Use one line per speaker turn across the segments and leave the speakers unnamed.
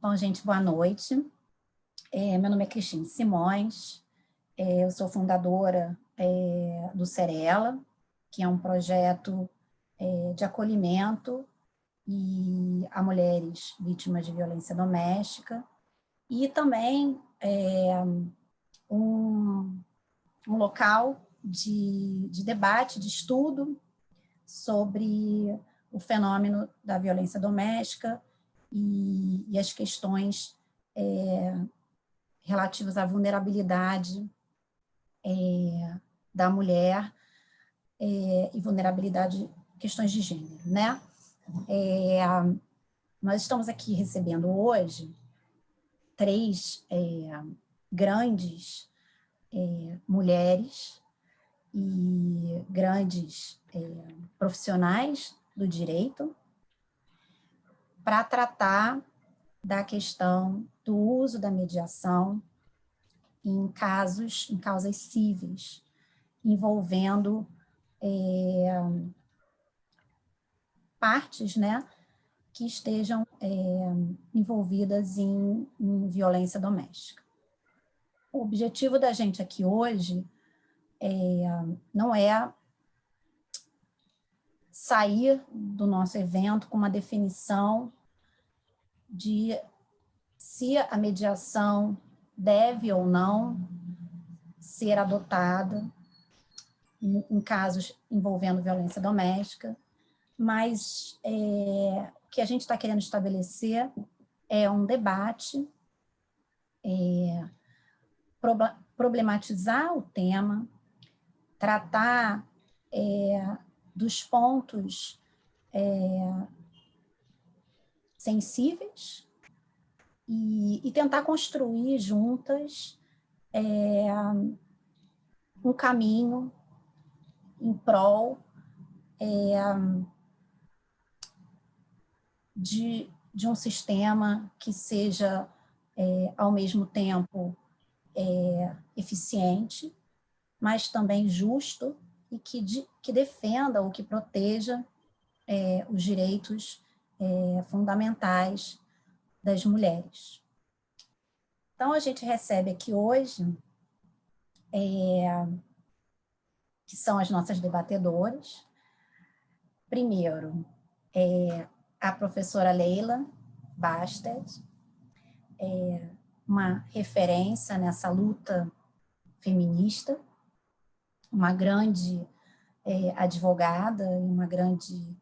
Bom, gente, boa noite. Meu nome é Cristine Simões, eu sou fundadora do Cerela, que é um projeto de acolhimento a mulheres vítimas de violência doméstica, e também um local de debate, de estudo sobre o fenômeno da violência doméstica e as questões relativas à vulnerabilidade da mulher e vulnerabilidade, questões de gênero, né? Nós estamos aqui recebendo hoje três grandes mulheres e grandes profissionais do direito para tratar da questão do uso da mediação em causas cíveis, envolvendo partes, né, que estejam envolvidas em violência doméstica. O objetivo da gente aqui hoje não é sair do nosso evento com uma definição de se a mediação deve ou não ser adotada em casos envolvendo violência doméstica, mas o que a gente está querendo estabelecer é um debate, problematizar o tema, tratar dos pontos sensíveis e tentar construir juntas um caminho em prol de um sistema que seja, ao mesmo tempo, eficiente, mas também justo e que defenda ou que proteja os direitos fundamentais das mulheres. Então, a gente recebe aqui hoje, que são as nossas debatedoras. Primeiro, a professora Leila Bastet, uma referência nessa luta feminista, uma grande advogada e uma grande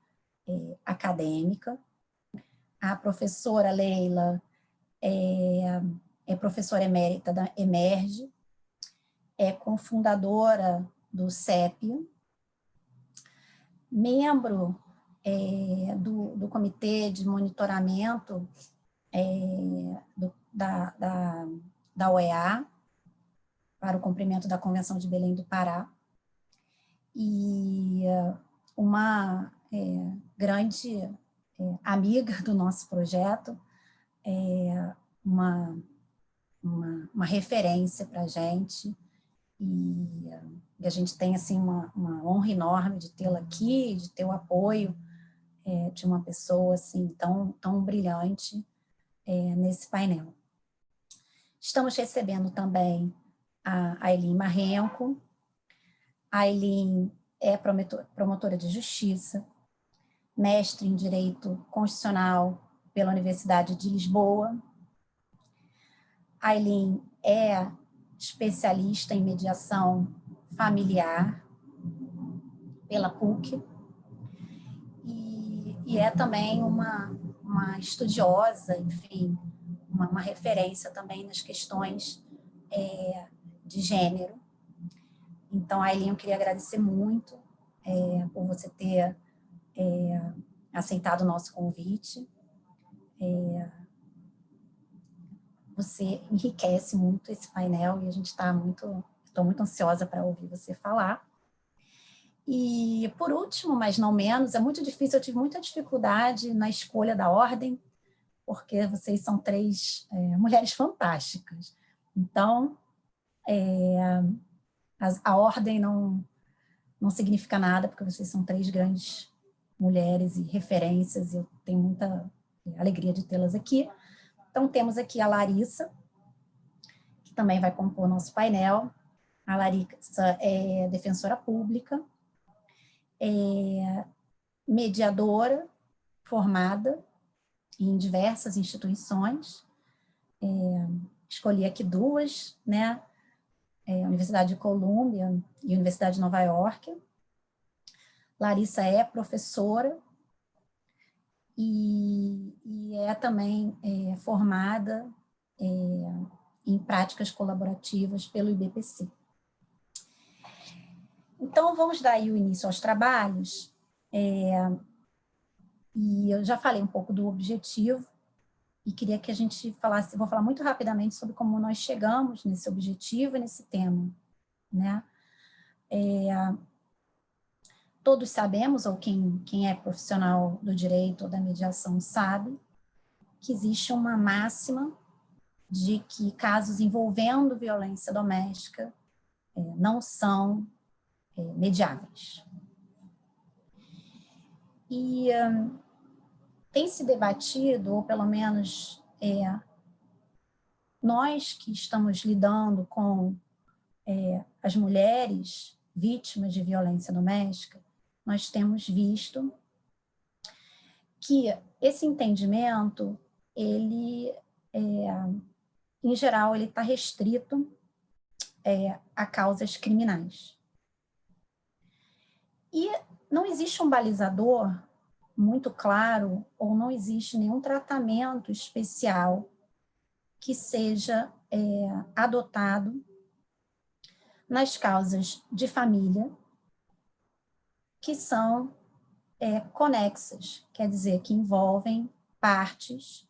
acadêmica. A professora Leila é professora emérita da Emerge, é cofundadora do CEP, membro do Comitê de Monitoramento da OEA para o cumprimento da Convenção de Belém do Pará, e uma grande amiga do nosso projeto, uma referência para a gente, e a gente tem assim, uma honra enorme de tê-la aqui, de ter o apoio de uma pessoa assim, tão brilhante nesse painel. Estamos recebendo também a Aylin Marrenco. A Aylin é promotora de justiça, mestre em Direito Constitucional pela Universidade de Lisboa. A Aylin é especialista em mediação familiar pela PUC e é também uma estudiosa, enfim, uma referência também nas questões de gênero. Então, Aylin, eu queria agradecer muito por você ter aceitado o nosso convite. Você enriquece muito esse painel e a gente estou muito ansiosa para ouvir você falar. E, por último, mas não menos, é muito difícil, eu tive muita dificuldade na escolha da ordem, porque vocês são três mulheres fantásticas. Então, a ordem não significa nada, porque vocês são três grandes mulheres e referências, e eu tenho muita alegria de tê-las aqui. Então, temos aqui a Larissa, que também vai compor nosso painel. A Larissa é defensora pública, é mediadora formada em diversas instituições. Escolhi aqui duas, né? A Universidade de Colômbia e a Universidade de Nova York. Larissa é professora e é também formada em práticas colaborativas pelo IBPC. Então, vamos dar aí o início aos trabalhos, e eu já falei um pouco do objetivo, e queria que a gente falasse, vou falar muito rapidamente sobre como nós chegamos nesse objetivo e nesse tema, né? Todos sabemos, ou quem é profissional do direito ou da mediação sabe, que existe uma máxima de que casos envolvendo violência doméstica não são mediáveis. E tem se debatido, ou pelo menos nós que estamos lidando com as mulheres vítimas de violência doméstica, nós temos visto que esse entendimento, ele, em geral, ele está restrito a causas criminais. E não existe um balizador muito claro, ou não existe nenhum tratamento especial que seja adotado nas causas de família que são conexas, quer dizer, que envolvem partes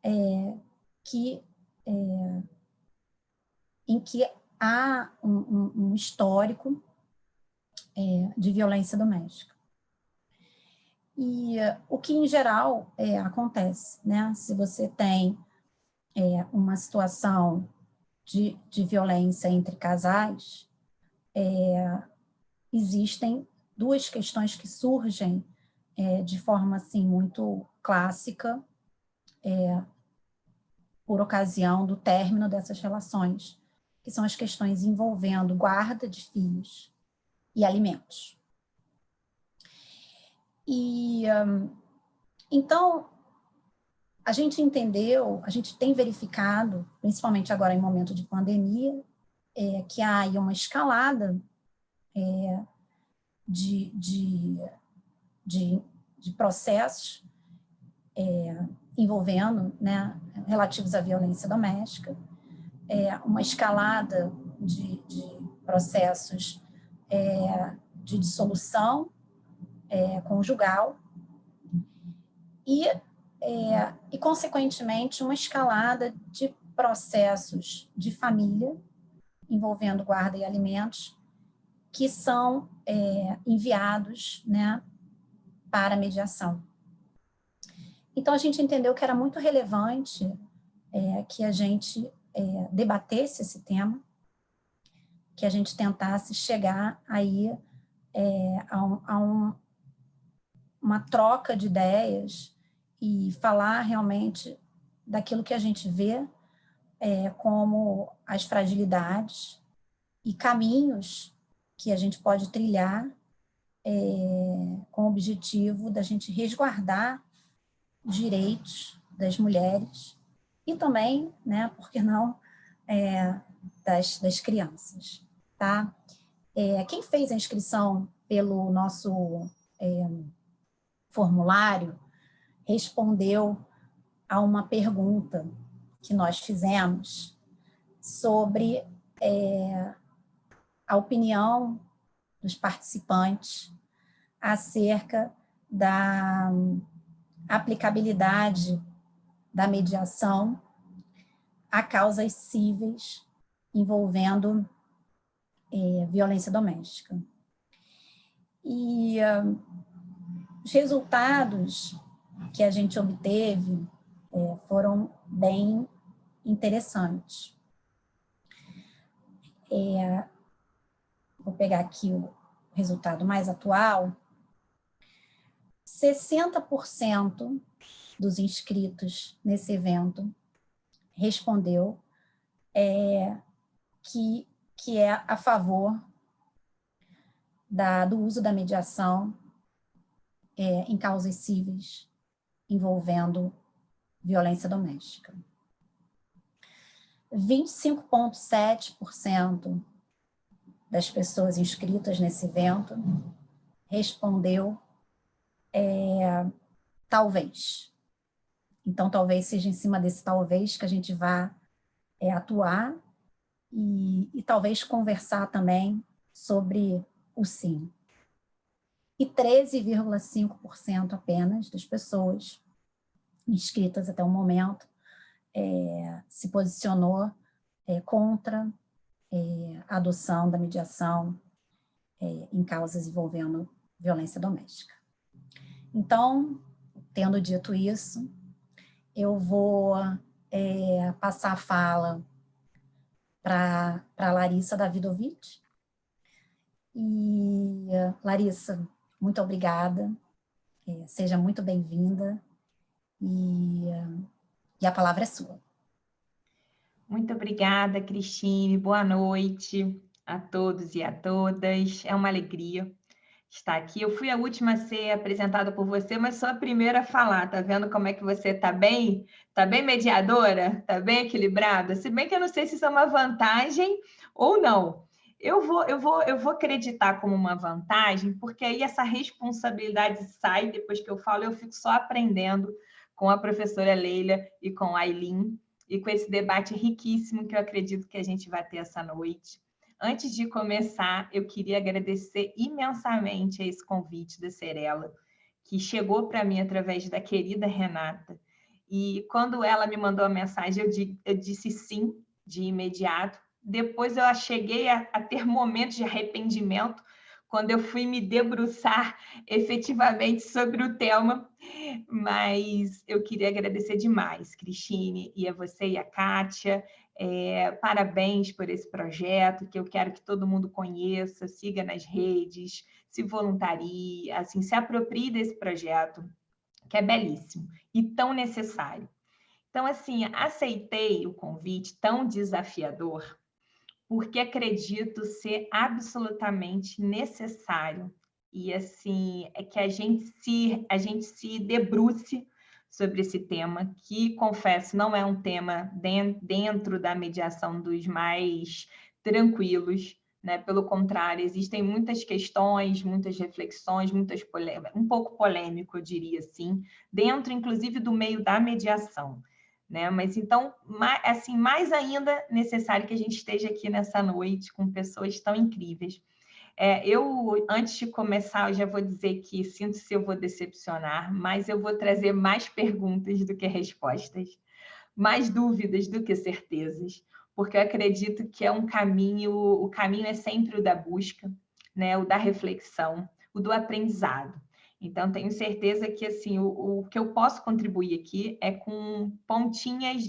em que há um histórico de violência doméstica. E o que, em geral, acontece, né? Se você tem uma situação de violência entre casais, existem duas questões que surgem de forma assim, muito clássica por ocasião do término dessas relações, que são as questões envolvendo guarda de filhos e alimentos. E, então, a gente entendeu, a gente tem verificado, principalmente agora em momento de pandemia, que há aí uma escalada de processos envolvendo, né, relativos à violência doméstica, uma escalada de processos de dissolução conjugal e, consequentemente, uma escalada de processos de família envolvendo guarda e alimentos que são enviados, né, para a mediação. Então, a gente entendeu que era muito relevante que a gente debatesse esse tema, que a gente tentasse chegar aí uma troca de ideias e falar realmente daquilo que a gente vê como as fragilidades e caminhos que a gente pode trilhar com o objetivo da gente resguardar os direitos das mulheres e também, né, por que não, das crianças, tá? Quem fez a inscrição pelo nosso formulário respondeu a uma pergunta que nós fizemos sobre a opinião dos participantes acerca da aplicabilidade da mediação a causas cíveis envolvendo violência doméstica. E os resultados que a gente obteve foram bem interessantes. Vou pegar aqui o resultado mais atual. 60% dos inscritos nesse evento respondeu que é a favor do uso da mediação em causas cíveis envolvendo violência doméstica. 25,7% das pessoas inscritas nesse evento respondeu talvez. Então, talvez seja em cima desse talvez que a gente vá atuar e talvez conversar também sobre o sim. E 13,5% apenas das pessoas inscritas até o momento se posicionou contra a adoção da mediação em causas envolvendo violência doméstica. Então, tendo dito isso, eu vou passar a fala para Larissa Davidovich. E, Larissa, muito obrigada, seja muito bem-vinda, e a palavra é sua.
Muito obrigada, Cristine, boa noite a todos e a todas, é uma alegria estar aqui. Eu fui a última a ser apresentada por você, mas sou a primeira a falar, tá vendo como é que você está bem? Está bem mediadora? Está bem equilibrada? Se bem que eu não sei se isso é uma vantagem ou não. Eu vou acreditar como uma vantagem, porque aí essa responsabilidade sai, depois que eu falo, eu fico só aprendendo com a professora Leila e com a Aileen, e com esse debate riquíssimo que eu acredito que a gente vai ter essa noite. Antes de começar, eu queria agradecer imensamente a esse convite da Cerela, que chegou para mim através da querida Renata. E quando ela me mandou a mensagem, eu disse sim, de imediato. Depois eu cheguei a ter momentos de arrependimento, quando eu fui me debruçar efetivamente sobre o tema, mas eu queria agradecer demais, Cristine, e a você e a Kátia. Parabéns por esse projeto, que eu quero que todo mundo conheça, siga nas redes, se voluntarie, assim, se aproprie desse projeto, que é belíssimo e tão necessário. Então, assim, aceitei o convite tão desafiador, porque acredito ser absolutamente necessário e, assim, é que a gente se debruce sobre esse tema, que, confesso, não é um tema dentro da mediação dos mais tranquilos, né? Pelo contrário, existem muitas questões, muitas reflexões, um pouco polêmico, eu diria assim, dentro, inclusive, do meio da mediação. Né? Mas, então, assim, mais ainda necessário que a gente esteja aqui nessa noite com pessoas tão incríveis. Eu, antes de começar, eu já vou dizer que sinto se eu vou decepcionar, mas eu vou trazer mais perguntas do que respostas, mais dúvidas do que certezas, porque eu acredito que é um caminho, o caminho é sempre o da busca, né? O da reflexão, o do aprendizado. Então, tenho certeza que assim, o que eu posso contribuir aqui é com pontinhas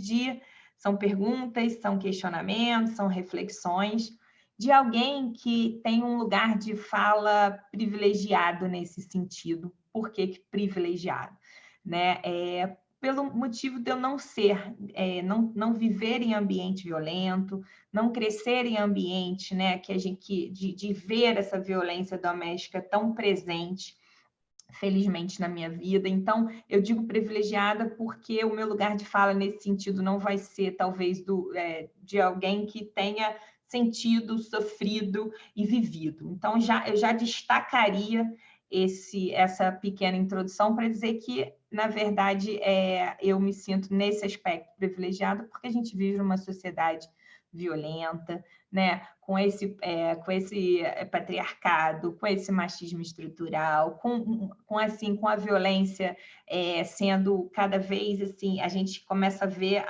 são perguntas, são questionamentos, são reflexões de alguém que tem um lugar de fala privilegiado nesse sentido. Por que privilegiado? Né? Pelo motivo de eu não não viver em ambiente violento, não crescer em ambiente, né, de ver essa violência doméstica tão presente, felizmente, na minha vida. Então, eu digo privilegiada porque o meu lugar de fala nesse sentido não vai ser, talvez, de alguém que tenha sentido, sofrido e vivido. Então, eu já destacaria essa pequena introdução para dizer que, na verdade, eu me sinto nesse aspecto privilegiada porque a gente vive numa sociedade violenta, né? Com esse patriarcado, com esse machismo estrutural, com a violência sendo cada vez assim, a gente começa a ver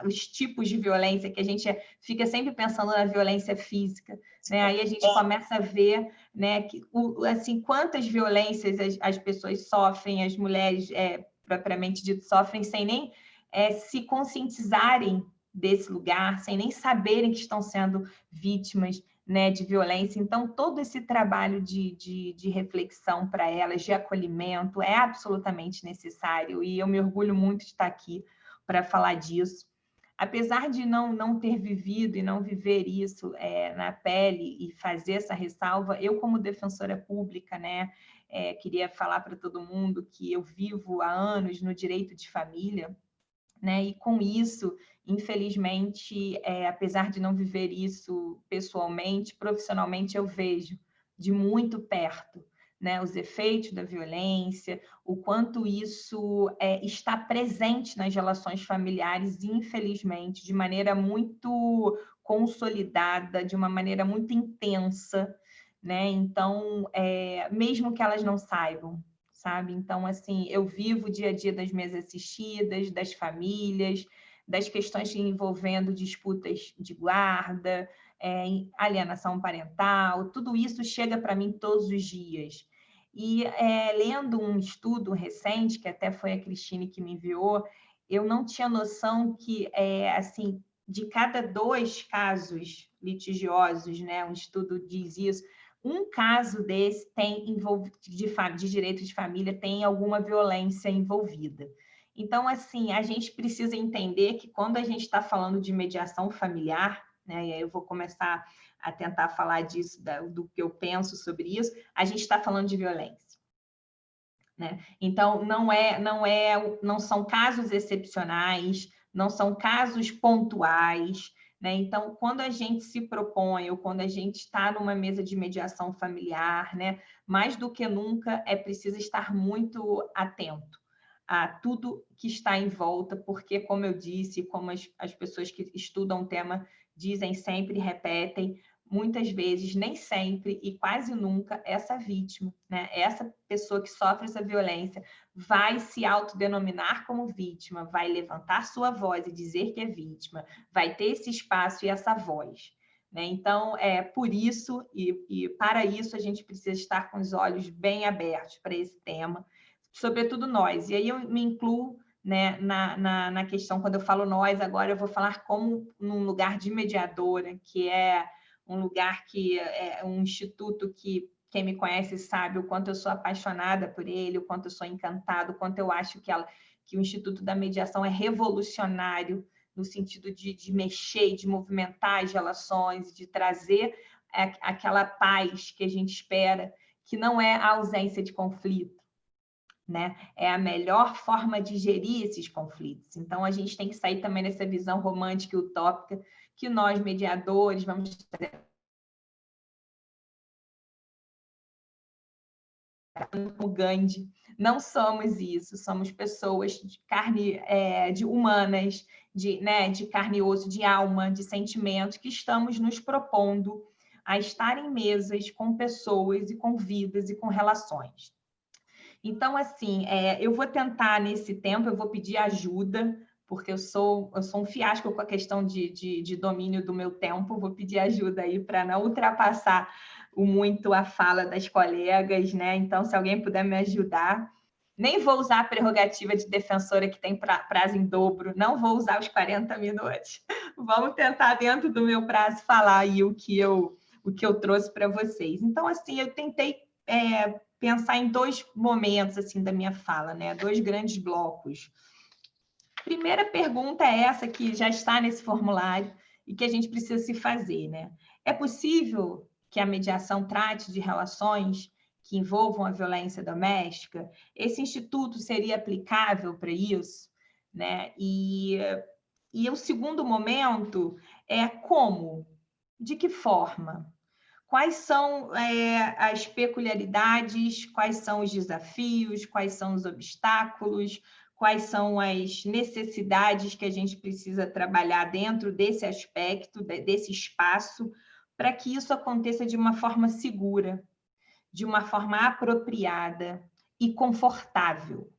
os tipos de violência, que a gente fica sempre pensando na violência física, né? Aí a gente começa a ver, né, assim, quantas violências as pessoas sofrem, as mulheres propriamente dito sofrem, sem nem se conscientizarem desse lugar, sem nem saberem que estão sendo vítimas, né, de violência. Então, todo esse trabalho de reflexão para elas, de acolhimento, é absolutamente necessário, e eu me orgulho muito de estar aqui para falar disso. apesar de não ter vivido e não viver isso na pele e fazer essa ressalva, eu, como defensora pública, né, queria falar para todo mundo que eu vivo há anos no direito de família, né, e com isso, infelizmente, apesar de não viver isso pessoalmente, profissionalmente eu vejo de muito perto, né, os efeitos da violência, o quanto isso está presente nas relações familiares, infelizmente, de maneira muito consolidada, de uma maneira muito intensa, né? Então, mesmo que elas não saibam, sabe? Então, assim, eu vivo o dia a dia das minhas assistidas, das famílias, das questões envolvendo disputas de guarda, alienação parental, tudo isso chega para mim todos os dias. E lendo um estudo recente, que até foi a Cristine que me enviou, eu não tinha noção que, assim, de cada 2 casos litigiosos, né, um estudo diz isso, um caso desse tem de direito de família tem alguma violência envolvida. Então, assim, a gente precisa entender que quando a gente está falando de mediação familiar, né, e aí eu vou começar a tentar falar disso, do que eu penso sobre isso, a gente está falando de violência, né? Então, não são casos excepcionais, não são casos pontuais, né? Então, quando a gente se propõe ou quando a gente está numa mesa de mediação familiar, né, mais do que nunca é preciso estar muito atento a tudo que está em volta, porque, como eu disse, como as pessoas que estudam o tema dizem sempre, repetem, muitas vezes, nem sempre e quase nunca, essa vítima, né, essa pessoa que sofre essa violência, vai se autodenominar como vítima, vai levantar sua voz e dizer que é vítima, vai ter esse espaço e essa voz, né? Então, por isso e para isso, a gente precisa estar com os olhos bem abertos para esse tema, sobretudo nós. E aí eu me incluo, né, na questão, quando eu falo nós, agora eu vou falar como num lugar de mediadora, que é um lugar que é um instituto que quem me conhece sabe o quanto eu sou apaixonada por ele, o quanto eu sou encantada, o quanto eu acho que o Instituto da Mediação é revolucionário no sentido de mexer, de movimentar as relações, de trazer aquela paz que a gente espera, que não é a ausência de conflito, né? É a melhor forma de gerir esses conflitos. Então, a gente tem que sair também dessa visão romântica e utópica que nós, mediadores, vamos trazer como Gandhi. Não somos isso, somos pessoas de carne, de humanas, né, de carne e osso, de alma, de sentimento, que estamos nos propondo a estar em mesas com pessoas e com vidas e com relações. Então, assim, eu vou tentar, nesse tempo, eu vou pedir ajuda, porque eu sou um fiasco com a questão de domínio do meu tempo, vou pedir ajuda aí para não ultrapassar muito a fala das colegas, né? Então, se alguém puder me ajudar. Nem vou usar a prerrogativa de defensora que tem prazo em dobro, não vou usar os 40 minutos. Vamos tentar, dentro do meu prazo, falar aí o que eu trouxe para vocês. Então, assim, eu tentei pensar em 2 momentos assim da minha fala, né? 2 grandes blocos. Primeira pergunta é essa que já está nesse formulário e que a gente precisa se fazer, né? É possível que a mediação trate de relações que envolvam a violência doméstica? Esse instituto seria aplicável para isso, né? E o segundo momento é como? De que forma? Quais são as peculiaridades, quais são os desafios, quais são os obstáculos, quais são as necessidades que a gente precisa trabalhar dentro desse aspecto, desse espaço, para que isso aconteça de uma forma segura, de uma forma apropriada e confortável,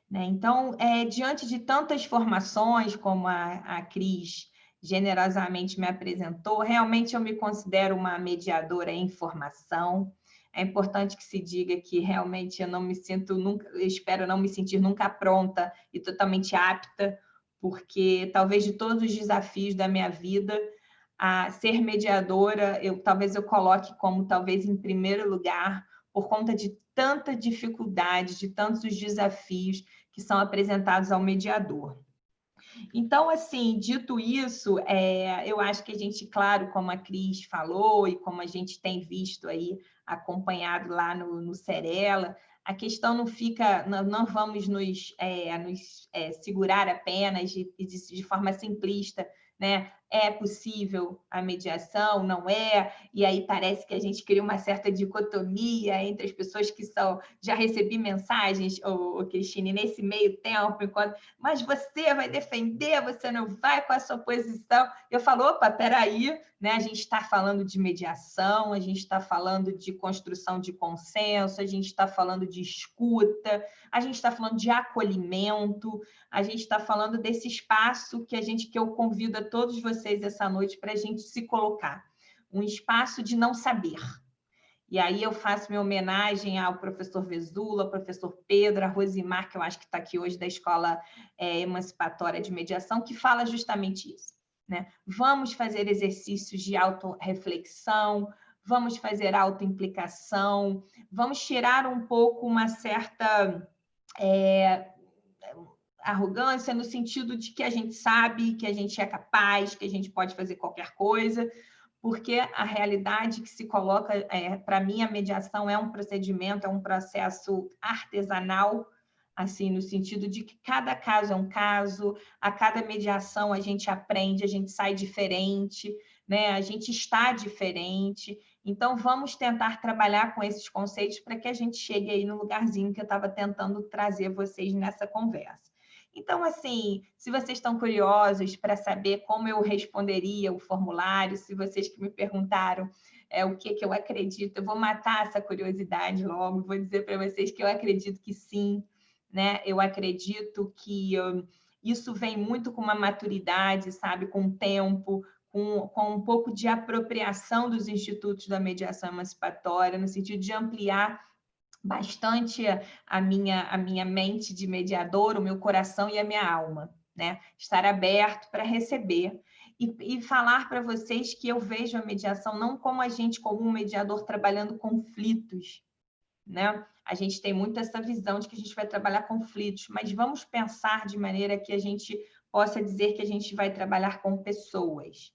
né? Então, diante de tantas formações como a Cris generosamente me apresentou, realmente eu me considero uma mediadora em formação. É importante que se diga que realmente eu não me sinto nunca, eu espero não me sentir nunca pronta e totalmente apta, porque talvez de todos os desafios da minha vida, a ser mediadora, talvez eu coloque como talvez em primeiro lugar, por conta de tanta dificuldade, de tantos desafios que são apresentados ao mediador. Então, assim, dito isso, eu acho que a gente, claro, como a Cris falou e como a gente tem visto aí, acompanhado lá no Cerela, a questão não fica, não vamos nos segurar apenas de forma simplista, né? É possível a mediação, não é? E aí parece que a gente cria uma certa dicotomia entre as pessoas que são... Já recebi mensagens, Cristine, nesse meio tempo, enquanto... mas você vai defender, você não vai com a sua posição. Eu falo, opa, peraí, né? A gente está falando de mediação, a gente está falando de construção de consenso, a gente está falando de escuta, a gente está falando de acolhimento, a gente está falando desse espaço que eu convido a todos vocês essa noite para a gente se colocar. Um espaço de não saber. E aí eu faço minha homenagem ao professor Vesula, ao professor Pedro, a Rosimar, que eu acho que está aqui hoje, da Escola Emancipatória de Mediação, que fala justamente isso, né? Vamos fazer exercícios de autorreflexão, vamos fazer autoimplicação, vamos tirar um pouco uma certa... arrogância no sentido de que a gente sabe, que a gente é capaz, que a gente pode fazer qualquer coisa, porque a realidade que se coloca, para mim, a mediação é um procedimento, é um processo artesanal, assim, no sentido de que cada caso é um caso, a cada mediação a gente aprende, a gente sai diferente, né? A gente está diferente. Então, vamos tentar trabalhar com esses conceitos para que a gente chegue aí no lugarzinho que eu estava tentando trazer vocês nessa conversa. Então, assim, se vocês estão curiosos para saber como eu responderia o formulário, se vocês que me perguntaram o que eu acredito, eu vou matar essa curiosidade logo, vou dizer para vocês que eu acredito que sim, né? Eu acredito que isso vem muito com uma maturidade, sabe? Com o tempo, com um pouco de apropriação dos institutos da mediação emancipatória, no sentido de ampliar bastante a minha mente de mediador, o meu coração e a minha alma, né? Estar aberto para receber e falar para vocês que eu vejo a mediação não como a gente, como um mediador trabalhando conflitos, né? A gente tem muito essa visão de que a gente vai trabalhar conflitos, mas vamos pensar de maneira que a gente possa dizer que a gente vai trabalhar com pessoas,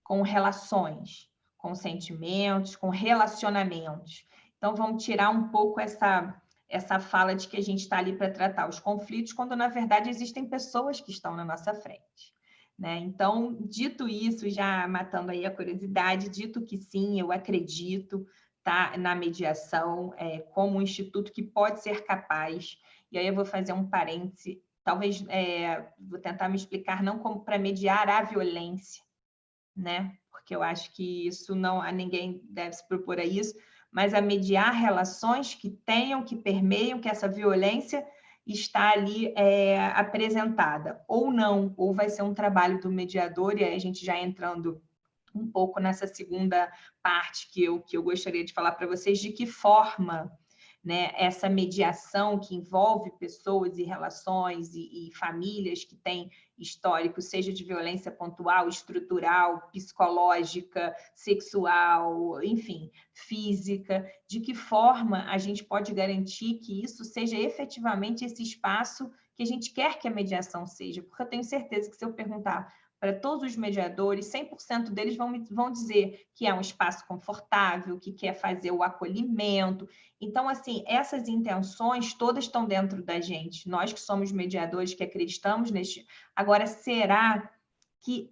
com relações, com sentimentos, com relacionamentos. Então, vamos tirar um pouco essa fala de que a gente está ali para tratar os conflitos, quando, na verdade, existem pessoas que estão na nossa frente, né? Então, dito isso, já matando aí a curiosidade, dito que sim, eu acredito, tá, na mediação como um instituto que pode ser capaz, e aí eu vou fazer um parêntese, talvez vou tentar me explicar, não como para mediar a violência, né? Porque eu acho que isso não, a ninguém deve se propor a isso, mas a mediar relações que tenham, que permeiam, que essa violência está ali apresentada, ou não, ou vai ser um trabalho do mediador, e aí a gente já entrando um pouco nessa segunda parte que eu gostaria de falar para vocês, de que forma, né, essa mediação que envolve pessoas e relações e famílias que têm histórico, seja de violência pontual, estrutural, psicológica, sexual, enfim, física, de que forma a gente pode garantir que isso seja efetivamente esse espaço que a gente quer que a mediação seja, porque eu tenho certeza que se eu perguntar para todos os mediadores, 100% deles vão dizer que é um espaço confortável, que quer fazer o acolhimento. Então, assim, essas intenções todas estão dentro da gente. Nós que somos mediadores, que acreditamos neste... Agora, será que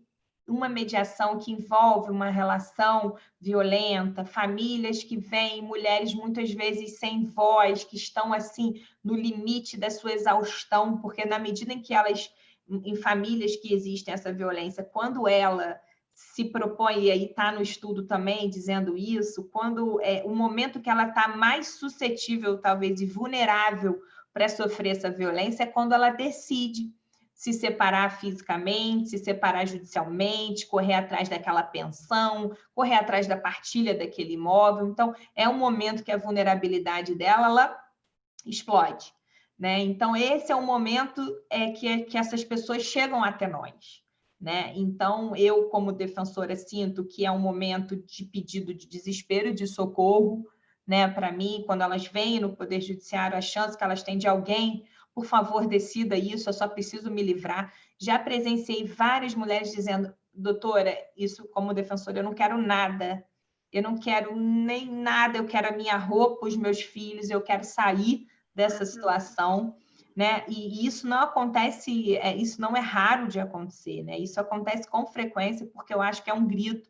uma mediação que envolve uma relação violenta, famílias que vêm, mulheres muitas vezes sem voz, que estão, assim, no limite da sua exaustão, porque na medida em que elas... em famílias que existem essa violência, quando ela se propõe, e aí está no estudo também dizendo isso, quando o momento que ela está mais suscetível, talvez, e vulnerável para sofrer essa violência, é quando ela decide se separar fisicamente, se separar judicialmente, correr atrás daquela pensão, correr atrás da partilha daquele imóvel. Então, é um momento que a vulnerabilidade dela, ela explode, né? Então, esse é o momento que essas pessoas chegam até nós, né? Então, eu, como defensora, sinto que é um momento de pedido de desespero, de socorro, né? Para mim, quando elas vêm no Poder Judiciário, a chance que elas têm de alguém, por favor, decida isso, eu só preciso me livrar. Já presenciei várias mulheres dizendo, doutora, isso como defensora, eu não quero nada, eu não quero nem nada, eu quero a minha roupa, os meus filhos, eu quero sair dessa situação, né? E isso não acontece, isso não é raro de acontecer, né? Isso acontece com frequência, porque eu acho que é um grito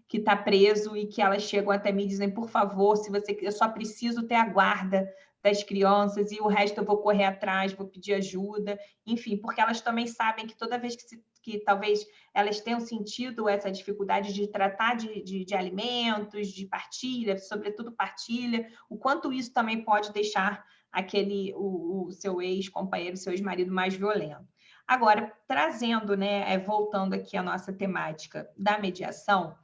que está preso e que elas chegam até mim e dizem, por favor, se você, eu só preciso ter a guarda das crianças e o resto eu vou correr atrás, vou pedir ajuda, enfim, porque elas também sabem que toda vez que talvez elas tenham sentido essa dificuldade de tratar de alimentos, de partilha, sobretudo partilha, o quanto isso também pode deixar o seu ex-companheiro, seu ex-marido mais violento. Agora, trazendo, né, voltando aqui à nossa temática da mediação,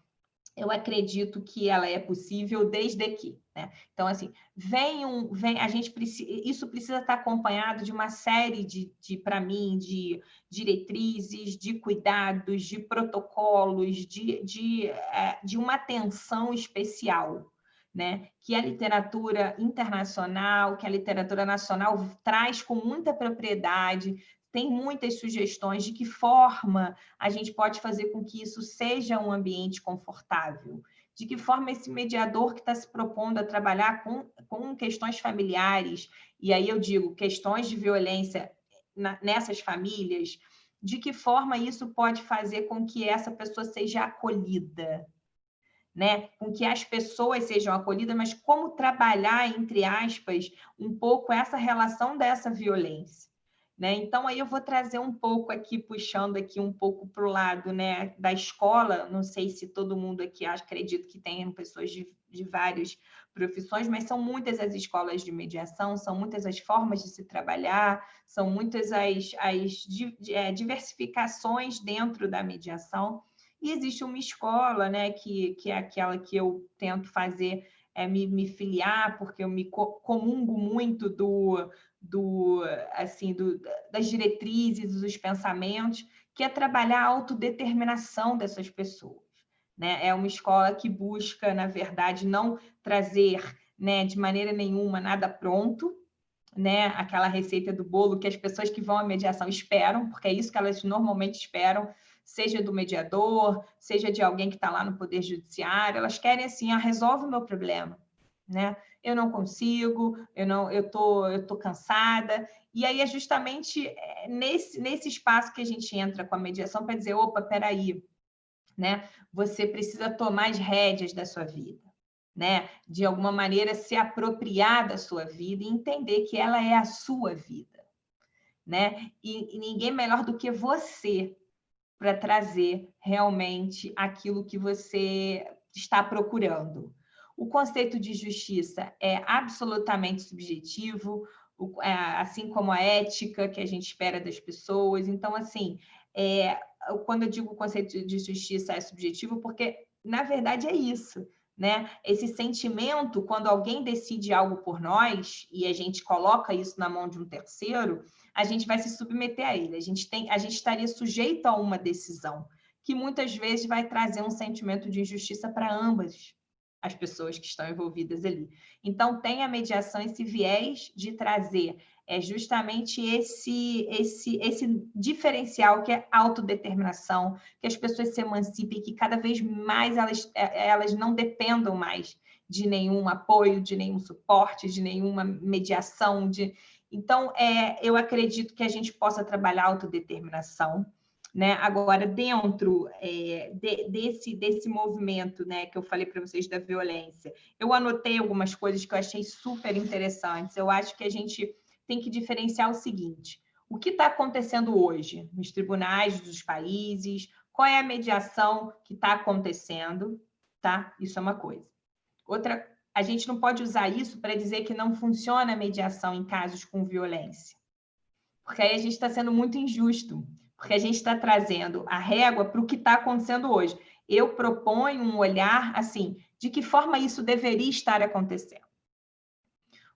eu acredito que ela é possível desde que, né? Então, assim, a gente precisa, isso precisa estar acompanhado de uma série para mim, de diretrizes, de cuidados, de protocolos, de uma atenção especial, né? Que a literatura internacional, que a literatura nacional traz com muita propriedade. Tem muitas sugestões de que forma a gente pode fazer com que isso seja um ambiente confortável, de que forma esse mediador que está se propondo a trabalhar com questões familiares, e aí eu digo, questões de violência nessas famílias, de que forma isso pode fazer com que essa pessoa seja acolhida, né? Com que as pessoas sejam acolhidas, mas como trabalhar, entre aspas, um pouco essa relação dessa violência. Né? Então, aí eu vou trazer um pouco aqui, puxando aqui um pouco para o lado, né, da escola. Não sei se todo mundo aqui, acredito que tenham pessoas de várias profissões, mas são muitas as escolas de mediação, são muitas as formas de se trabalhar, são muitas as diversificações dentro da mediação. E existe uma escola, né, que é aquela que eu tento fazer, me filiar, porque eu me comungo muito das diretrizes, dos pensamentos, que é trabalhar a autodeterminação dessas pessoas. Né? É uma escola que busca, na verdade, não trazer, né, de maneira nenhuma nada pronto, né? Aquela receita do bolo que as pessoas que vão à mediação esperam, porque é isso que elas normalmente esperam, seja do mediador, seja de alguém que está lá no Poder Judiciário, elas querem assim, resolve o meu problema, né? Eu não consigo, eu tô cansada. E aí é justamente nesse espaço que a gente entra com a mediação para dizer, opa, peraí, né? Você precisa tomar as rédeas da sua vida, né? De alguma maneira se apropriar da sua vida e entender que ela é a sua vida, né? E ninguém melhor do que você para trazer realmente aquilo que você está procurando. O conceito de justiça é absolutamente subjetivo, assim como a ética que a gente espera das pessoas. Então, assim, quando eu digo o conceito de justiça é subjetivo, porque, na verdade, é isso, né? Esse sentimento, quando alguém decide algo por nós e a gente coloca isso na mão de um terceiro, a gente vai se submeter a ele. A gente estaria sujeito a uma decisão que muitas vezes vai trazer um sentimento de injustiça para ambas as pessoas que estão envolvidas ali. Então, tem a mediação esse viés de trazer justamente esse diferencial que é autodeterminação, que as pessoas se emancipem, que cada vez mais elas não dependam mais de nenhum apoio, de nenhum suporte, de nenhuma mediação. Então, eu acredito que a gente possa trabalhar a autodeterminação, né? Agora, dentro desse movimento, né, que eu falei para vocês da violência, eu anotei algumas coisas que eu achei super interessantes. Eu acho que a gente tem que diferenciar o seguinte: o que está acontecendo hoje nos tribunais dos países, qual é a mediação que está acontecendo, tá? Isso é uma coisa. Outra, a gente não pode usar isso para dizer que não funciona a mediação em casos com violência, porque aí a gente está sendo muito injusto, porque a gente está trazendo a régua para o que está acontecendo hoje. Eu proponho um olhar assim, de que forma isso deveria estar acontecendo.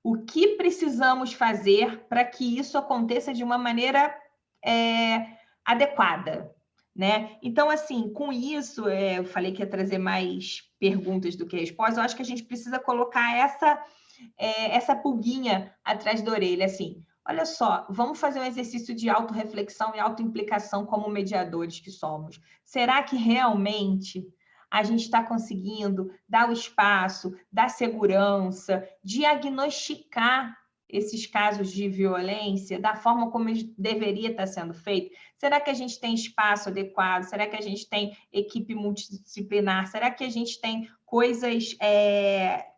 O que precisamos fazer para que isso aconteça de uma maneira adequada, né? Então, assim, com isso, eu falei que ia trazer mais perguntas do que respostas. Eu acho que a gente precisa colocar essa pulguinha atrás da orelha, assim. olha só, vamos fazer um exercício de autorreflexão e autoimplicação como mediadores que somos. Será que realmente a gente está conseguindo dar o espaço, dar segurança, diagnosticar esses casos de violência da forma como deveria estar sendo feito? Será que a gente tem espaço adequado? Será que a gente tem equipe multidisciplinar? Será que a gente tem coisas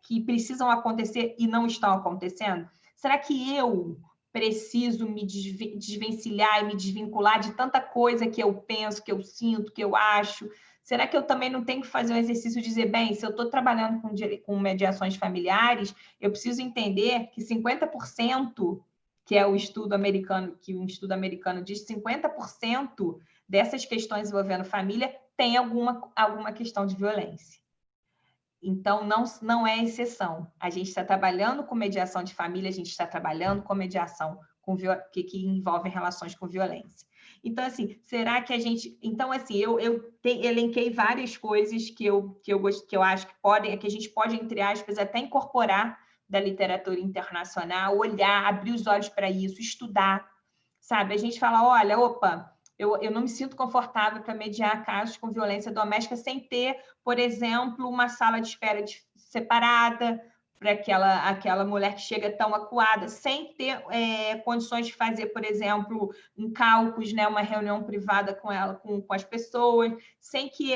que precisam acontecer e não estão acontecendo? Será que eu preciso me desvencilhar e me desvincular de tanta coisa que eu penso, que eu sinto, que eu acho? Será que eu também não tenho que fazer um exercício de dizer, bem, se eu estou trabalhando com mediações familiares, eu preciso entender que 50%, que é o estudo americano, que um estudo americano diz, 50% dessas questões envolvendo família tem alguma questão de violência. Então, não é exceção. A gente está trabalhando com mediação de família, a gente está trabalhando com mediação que envolve relações com violência. Então, assim, será que a gente... Então, assim, eu elenquei várias coisas que eu acho que a gente pode, entre aspas, até incorporar da literatura internacional, olhar, abrir os olhos para isso, estudar, sabe? A gente fala, olha, opa, eu não me sinto confortável para mediar casos com violência doméstica sem ter, por exemplo, uma sala de espera separada para aquela mulher que chega tão acuada, sem ter condições de fazer, por exemplo, um caucus, né, uma reunião privada com ela, com as pessoas, sem que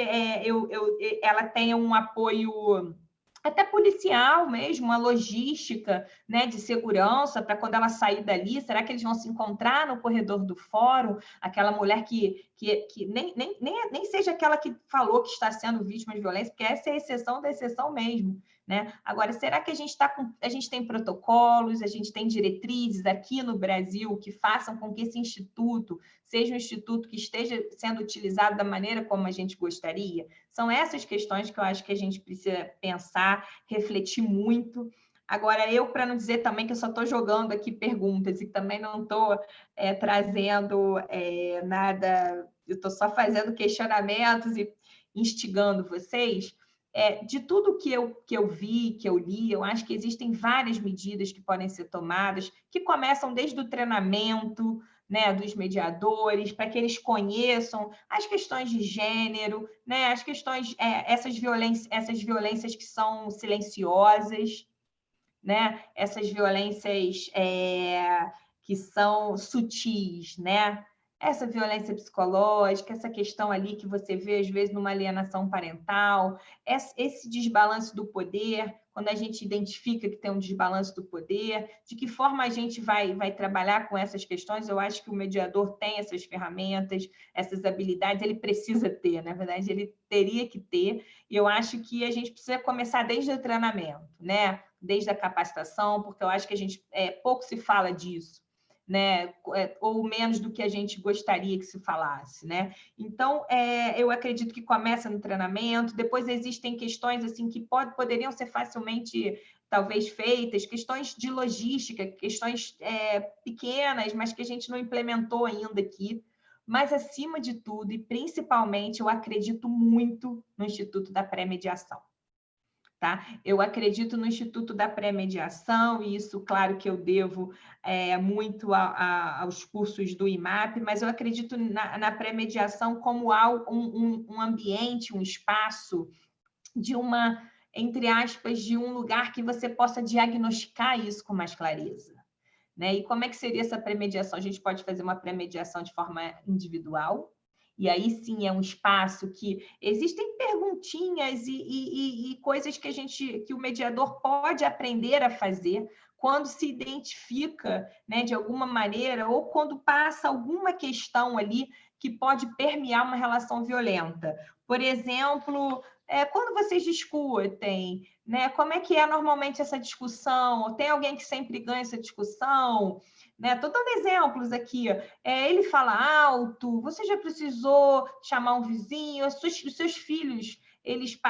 ela tenha um apoio até policial mesmo, uma logística, né, de segurança para quando ela sair dali. Será que eles vão se encontrar no corredor do fórum? Aquela mulher que nem seja aquela que falou que está sendo vítima de violência, porque essa é a exceção da exceção mesmo, né? Agora, será que a gente tem protocolos, a gente tem diretrizes aqui no Brasil que façam com que esse instituto seja um instituto que esteja sendo utilizado da maneira como a gente gostaria? São essas questões que eu acho que a gente precisa pensar, refletir muito. Agora, para não dizer também que eu só estou jogando aqui perguntas e também não estou trazendo nada, eu estou só fazendo questionamentos e instigando vocês, de tudo que eu vi, que eu li, eu acho que existem várias medidas que podem ser tomadas, que começam desde o treinamento, né, dos mediadores, para que eles conheçam as questões de gênero, né, as questões, essas violências que são silenciosas, né, essas violências que são sutis, né? Essa violência psicológica, essa questão ali que você vê, às vezes, numa alienação parental, esse desbalanço do poder, quando a gente identifica que tem um desbalanço do poder, de que forma a gente vai trabalhar com essas questões. Eu acho que o mediador tem essas ferramentas, essas habilidades, ele precisa ter, na verdade, ele teria que ter, e eu acho que a gente precisa começar desde o treinamento, né? Desde a capacitação, porque eu acho que a gente pouco se fala disso, né? Ou menos do que a gente gostaria que se falasse, né? Então, eu acredito que começa no treinamento, depois existem questões assim que poderiam ser facilmente, talvez, feitas, questões de logística, questões pequenas, mas que a gente não implementou ainda aqui. Mas, acima de tudo, e principalmente, eu acredito muito no Instituto da Pré-Mediação. Tá? Eu acredito no Instituto da Pré-Mediação, e isso, claro, que eu devo muito aos cursos do IMAP, mas eu acredito na pré-mediação como um ambiente, um espaço de entre aspas, de um lugar que você possa diagnosticar isso com mais clareza. Né? E como é que seria essa pré-mediação? A gente pode fazer uma pré-mediação de forma individual, e aí sim é um espaço que existem perguntinhas e coisas que o mediador pode aprender a fazer quando se identifica, né, de alguma maneira, ou quando passa alguma questão ali que pode permear uma relação violenta. Por exemplo, quando vocês discutem, né, como é que é normalmente essa discussão? Tem alguém que sempre ganha essa discussão? Estou dando exemplos aqui. Ele fala alto, você já precisou chamar um vizinho, os seus filhos, eles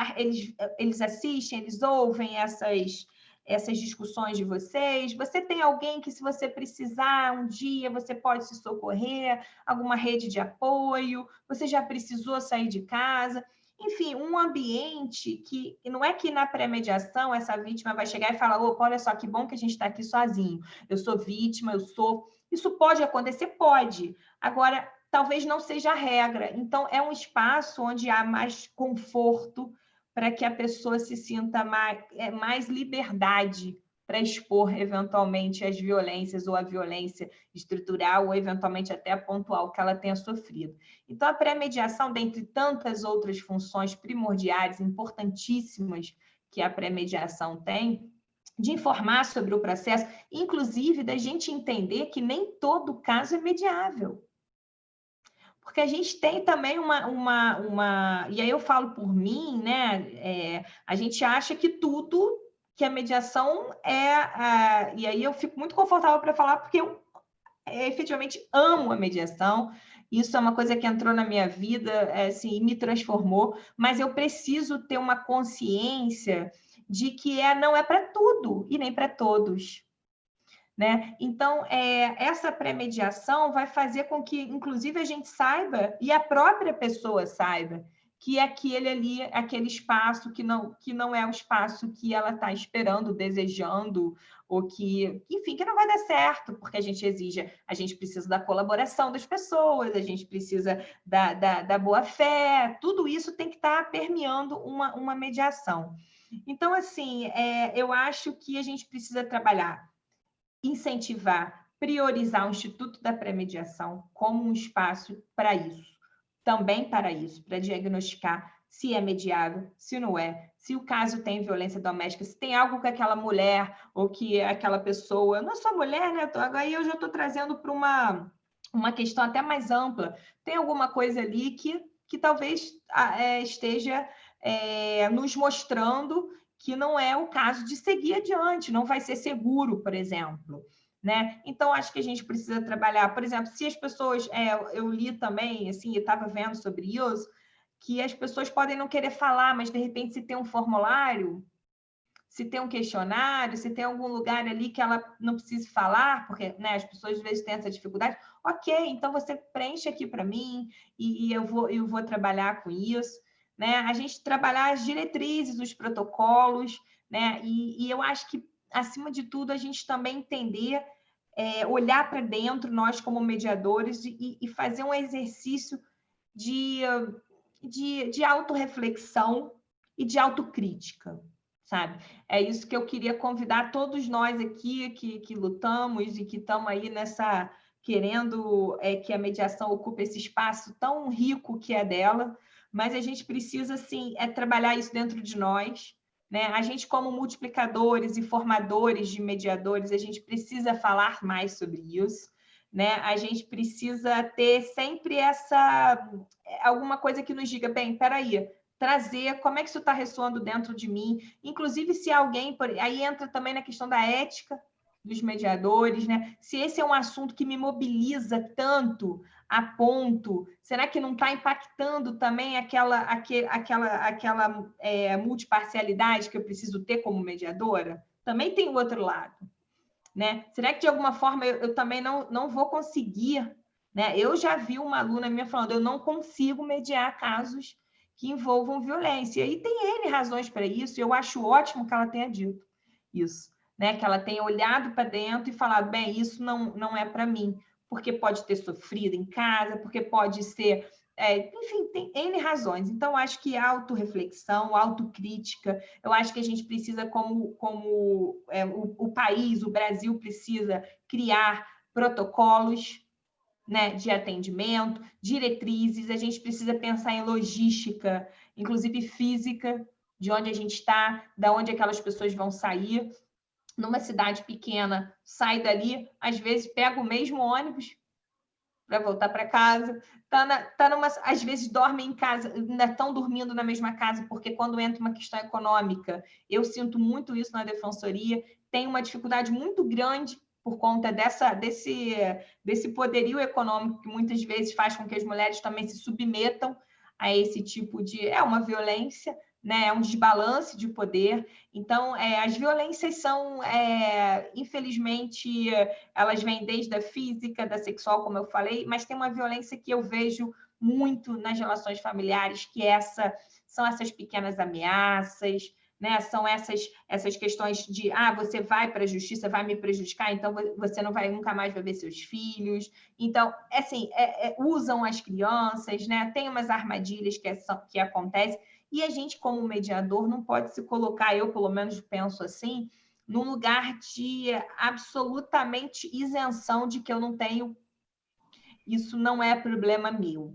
assistem, eles ouvem essas discussões de vocês. Você tem alguém que, se você precisar um dia, você pode se socorrer, alguma rede de apoio, você já precisou sair de casa. Enfim, um ambiente que não é que na pré-mediação essa vítima vai chegar e falar: opa, olha só, que bom que a gente está aqui sozinho. Eu sou vítima, eu sou Isso pode acontecer? Pode. Agora, talvez não seja a regra. Então, é um espaço onde há mais conforto para que a pessoa se sinta mais liberdade para expor, eventualmente, as violências ou a violência estrutural ou, eventualmente, até a pontual que ela tenha sofrido. Então, a pré-mediação, dentre tantas outras funções primordiais, importantíssimas que a pré-mediação tem, de informar sobre o processo, inclusive da gente entender que nem todo caso é mediável. Porque a gente tem também e aí eu falo por mim, né? A gente acha que tudo, que a mediação e aí eu fico muito confortável para falar, porque eu efetivamente amo a mediação. Isso é uma coisa que entrou na minha vida, assim, e me transformou, mas eu preciso ter uma consciência de que não é para tudo e nem para todos. Né? Então, essa pré-mediação vai fazer com que, inclusive, a gente saiba, e a própria pessoa saiba, que aquele espaço que não é o espaço que ela está esperando, desejando, ou que, enfim, que não vai dar certo, porque a gente precisa da colaboração das pessoas, a gente precisa da boa-fé, tudo isso tem que estar permeando uma mediação. Então, assim, eu acho que a gente precisa trabalhar, incentivar, priorizar o Instituto da Pré-Mediação como um espaço para isso, também para isso, para diagnosticar se é mediável, se não é, se o caso tem violência doméstica, se tem algo que aquela mulher ou que aquela pessoa, não é só mulher, né? Aí eu já estou trazendo para uma questão até mais ampla, tem alguma coisa ali que talvez esteja nos mostrando que não é o caso de seguir adiante, não vai ser seguro, por exemplo. Né? Então, acho que a gente precisa trabalhar, por exemplo, se as pessoas, eu li também, assim, eu estava vendo sobre isso, que as pessoas podem não querer falar, mas de repente se tem um formulário, se tem um questionário, se tem algum lugar ali que ela não precise falar, porque, né, as pessoas às vezes têm essa dificuldade, ok, então você preenche aqui para mim e eu vou trabalhar com isso. Né? A gente trabalhar as diretrizes, os protocolos, né? E eu acho que, acima de tudo, a gente também entender, olhar para dentro, nós como mediadores, e fazer um exercício de autorreflexão e de autocrítica, sabe? É isso que eu queria convidar todos nós aqui que lutamos e que estamos aí querendo que a mediação ocupe esse espaço tão rico que é dela, mas a gente precisa, sim, trabalhar isso dentro de nós, né? A gente, como multiplicadores e formadores de mediadores, a gente precisa falar mais sobre isso, né? A gente precisa ter sempre alguma coisa que nos diga, bem, peraí, trazer como é que isso está ressoando dentro de mim, inclusive se alguém, aí entra também na questão da ética dos mediadores, né? Se esse é um assunto que me mobiliza tanto a ponto, será que não está impactando também aquela multiparcialidade que eu preciso ter como mediadora? Também tem o outro lado, né? Será que de alguma forma eu também não vou conseguir, né? Eu já vi uma aluna minha falando, eu não consigo mediar casos que envolvam violência, e tem N razões para isso, e eu acho ótimo que ela tenha dito isso, né? Que ela tenha olhado para dentro e falado, bem, isso não é para mim, porque pode ter sofrido em casa, porque pode ser, enfim, tem N razões. Então, acho que autorreflexão, autocrítica, eu acho que a gente precisa, o país, o Brasil precisa criar protocolos, né, de atendimento, diretrizes, a gente precisa pensar em logística, inclusive física, de onde a gente está, de onde aquelas pessoas vão sair. Numa cidade pequena, sai dali, às vezes pega o mesmo ônibus para voltar para casa, às vezes dormem em casa, ainda estão dormindo na mesma casa, porque quando entra uma questão econômica, eu sinto muito isso na defensoria, tem uma dificuldade muito grande por conta desse poderio econômico que muitas vezes faz com que as mulheres também se submetam a esse tipo de... uma violência, né? É um desbalance de poder. Então, as violências são, infelizmente, elas vêm desde a física, da sexual, como eu falei, mas tem uma violência que eu vejo muito nas relações familiares, que são essas pequenas ameaças, né? São essas questões de, você vai para a justiça, vai me prejudicar, então você não vai nunca mais ver seus filhos. Então, assim, usam as crianças, né? Tem umas armadilhas que acontecem, e a gente, como mediador, não pode se colocar, eu pelo menos penso assim, num lugar de absolutamente isenção de que eu não tenho, isso não é problema meu,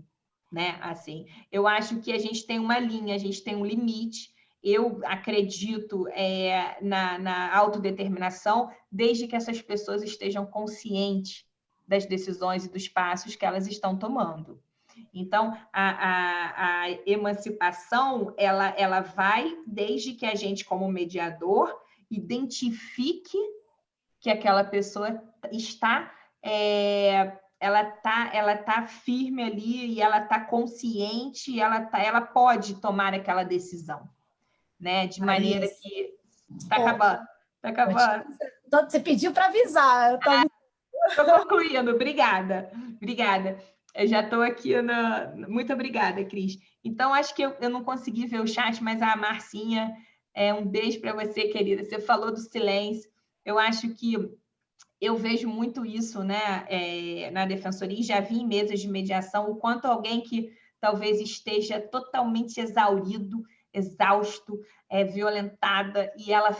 né? Assim, eu acho que a gente tem uma linha, a gente tem um limite. Eu acredito na autodeterminação, desde que essas pessoas estejam conscientes das decisões e dos passos que elas estão tomando. Então, a emancipação, ela vai desde que a gente, como mediador, identifique que aquela pessoa está... ela tá firme ali, e ela está consciente, e ela pode tomar aquela decisão, né? De maneira que... Está acabando, está acabando.
Você pediu para avisar.
Estou concluindo, obrigada. Eu já estou aqui Muito obrigada, Cris. Então, acho que eu não consegui ver o chat, mas a Marcinha, um beijo para você, querida. Você falou do silêncio. Eu acho que eu vejo muito isso, né, na defensoria, e já vi em mesas de mediação o quanto alguém que talvez esteja totalmente exaurido, exausto, violentada, e ela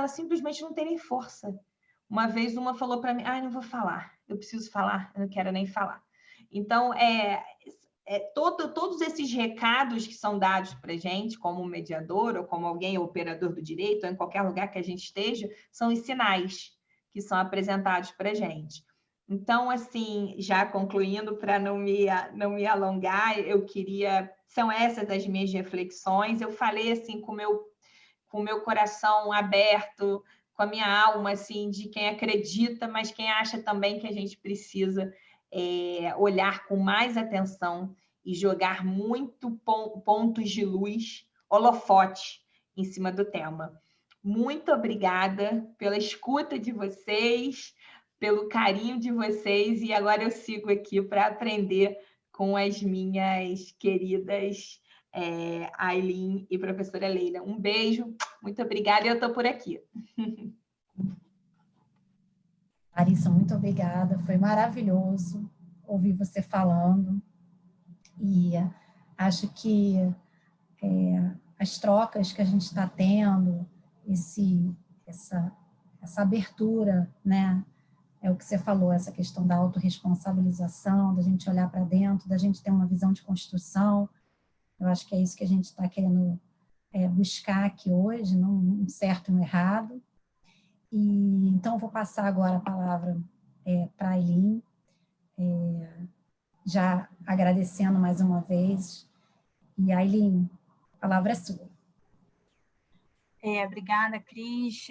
simplesmente não tem nem força. Uma vez uma falou para mim, não vou falar, eu preciso falar, eu não quero nem falar. Então, todos esses recados que são dados para a gente, como mediador, ou como alguém operador do direito, ou em qualquer lugar que a gente esteja, são os sinais que são apresentados para a gente. Então, assim, já concluindo, para não me alongar, são essas as minhas reflexões. Eu falei assim com o meu coração aberto, com a minha alma, assim, de quem acredita, mas quem acha também que a gente precisa olhar com mais atenção e jogar muito pontos de luz, holofote, em cima do tema. Muito obrigada pela escuta de vocês, pelo carinho de vocês, e agora eu sigo aqui para aprender com as minhas queridas Aileen e professora Leila. Um beijo, muito obrigada, e eu estou por aqui.
Larissa, muito obrigada, foi maravilhoso ouvir você falando, e acho que as trocas que a gente está tendo, essa abertura, né? É o que você falou, essa questão da autorresponsabilização, da gente olhar para dentro, da gente ter uma visão de construção. Eu acho que é isso que a gente está querendo buscar aqui hoje, não um certo e um errado. E, então, eu vou passar agora a palavra para a Aileen, já agradecendo mais uma vez. E, Aileen, a palavra é sua.
Obrigada, Cris.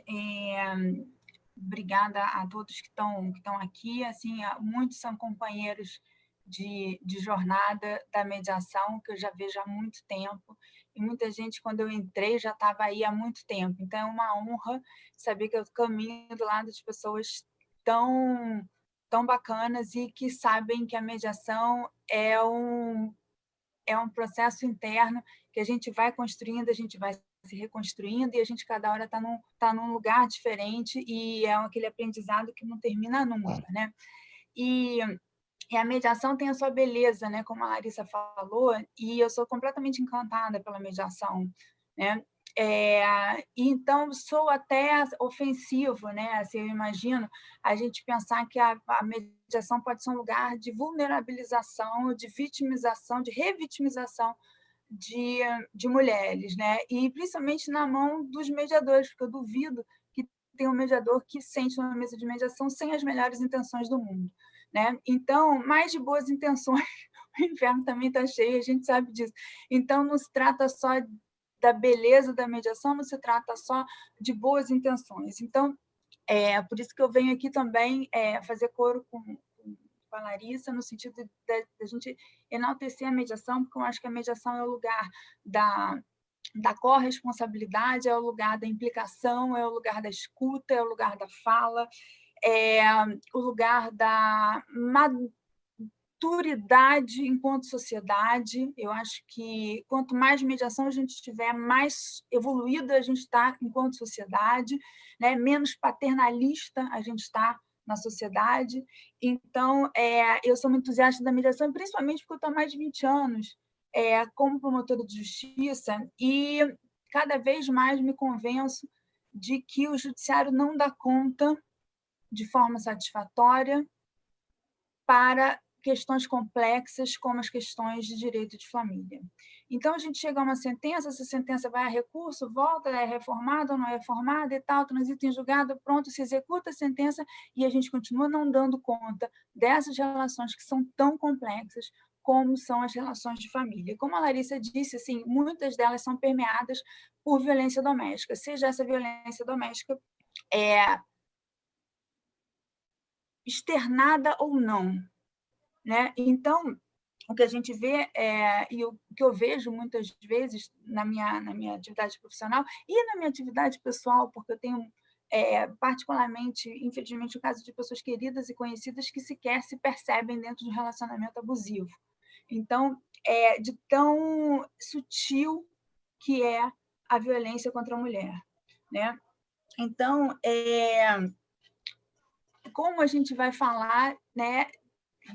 Obrigada a todos que estão aqui. Assim, muitos são companheiros de jornada da mediação, que eu já vejo há muito tempo, e muita gente, quando eu entrei, já estava aí há muito tempo. Então, é uma honra saber que eu caminho do lado de pessoas tão bacanas e que sabem que a mediação é um processo interno que a gente vai construindo, a gente vai se reconstruindo, e a gente cada hora está num lugar diferente, e é aquele aprendizado que não termina nunca, né? E a mediação tem a sua beleza, né? Como a Larissa falou, e eu sou completamente encantada pela mediação, né? Então, sou até ofensivo, né? Assim, eu imagino a gente pensar que a mediação pode ser um lugar de vulnerabilização, de vitimização, de revitimização de mulheres, né? E principalmente na mão dos mediadores, porque eu duvido que tenha um mediador que sente numa mesa de mediação sem as melhores intenções do mundo, né? Então, mais de boas intenções, o inferno também está cheio, a gente sabe disso. Então, não se trata só da beleza da mediação, não se trata só de boas intenções. Então, por isso que eu venho aqui também fazer coro com a Larissa, no sentido de a gente enaltecer a mediação, porque eu acho que a mediação é o lugar da corresponsabilidade, é o lugar da implicação, é o lugar da escuta, é o lugar da fala, é o lugar maturidade enquanto sociedade. Eu acho que quanto mais mediação a gente tiver, mais evoluída a gente está enquanto sociedade, né? Menos paternalista a gente está na sociedade. Então, eu sou muito entusiasta da mediação, principalmente porque eu estou há mais de 20 anos como promotora de justiça e cada vez mais me convenço de que o judiciário não dá conta de forma satisfatória para questões complexas como as questões de direito de família. Então, a gente chega a uma sentença, essa sentença vai a recurso, volta, é reformada ou não é reformada e tal, transita em julgado, pronto, se executa a sentença e a gente continua não dando conta dessas relações que são tão complexas como são as relações de família. Como a Larissa disse, assim, muitas delas são permeadas por violência doméstica, seja essa violência doméstica externada ou não, né? Então, o que a gente vê e o que eu vejo muitas vezes na minha atividade profissional e na minha atividade pessoal, porque eu tenho particularmente, infelizmente, o caso de pessoas queridas e conhecidas que sequer se percebem dentro de um relacionamento abusivo. Então, de tão sutil que é a violência contra a mulher, né? Então, como a gente vai falar, né,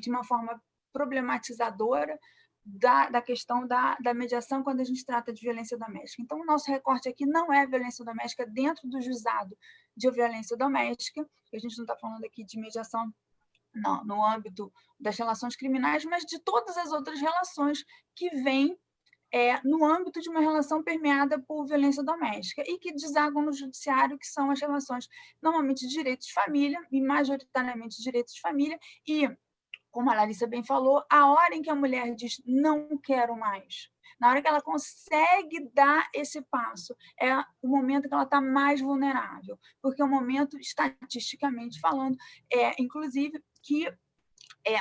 de uma forma problematizadora da questão da mediação quando a gente trata de violência doméstica. Então, o nosso recorte aqui não é violência doméstica dentro do juizado de violência doméstica, a gente não está falando aqui de mediação no âmbito das relações criminais, mas de todas as outras relações que vêm no âmbito de uma relação permeada por violência doméstica e que desagam no judiciário, que são as relações, normalmente, de direitos de família, e majoritariamente de direitos de família, e, como a Larissa bem falou, a hora em que a mulher diz não quero mais, na hora que ela consegue dar esse passo, é o momento que ela está mais vulnerável, porque é o momento, estatisticamente falando, inclusive, que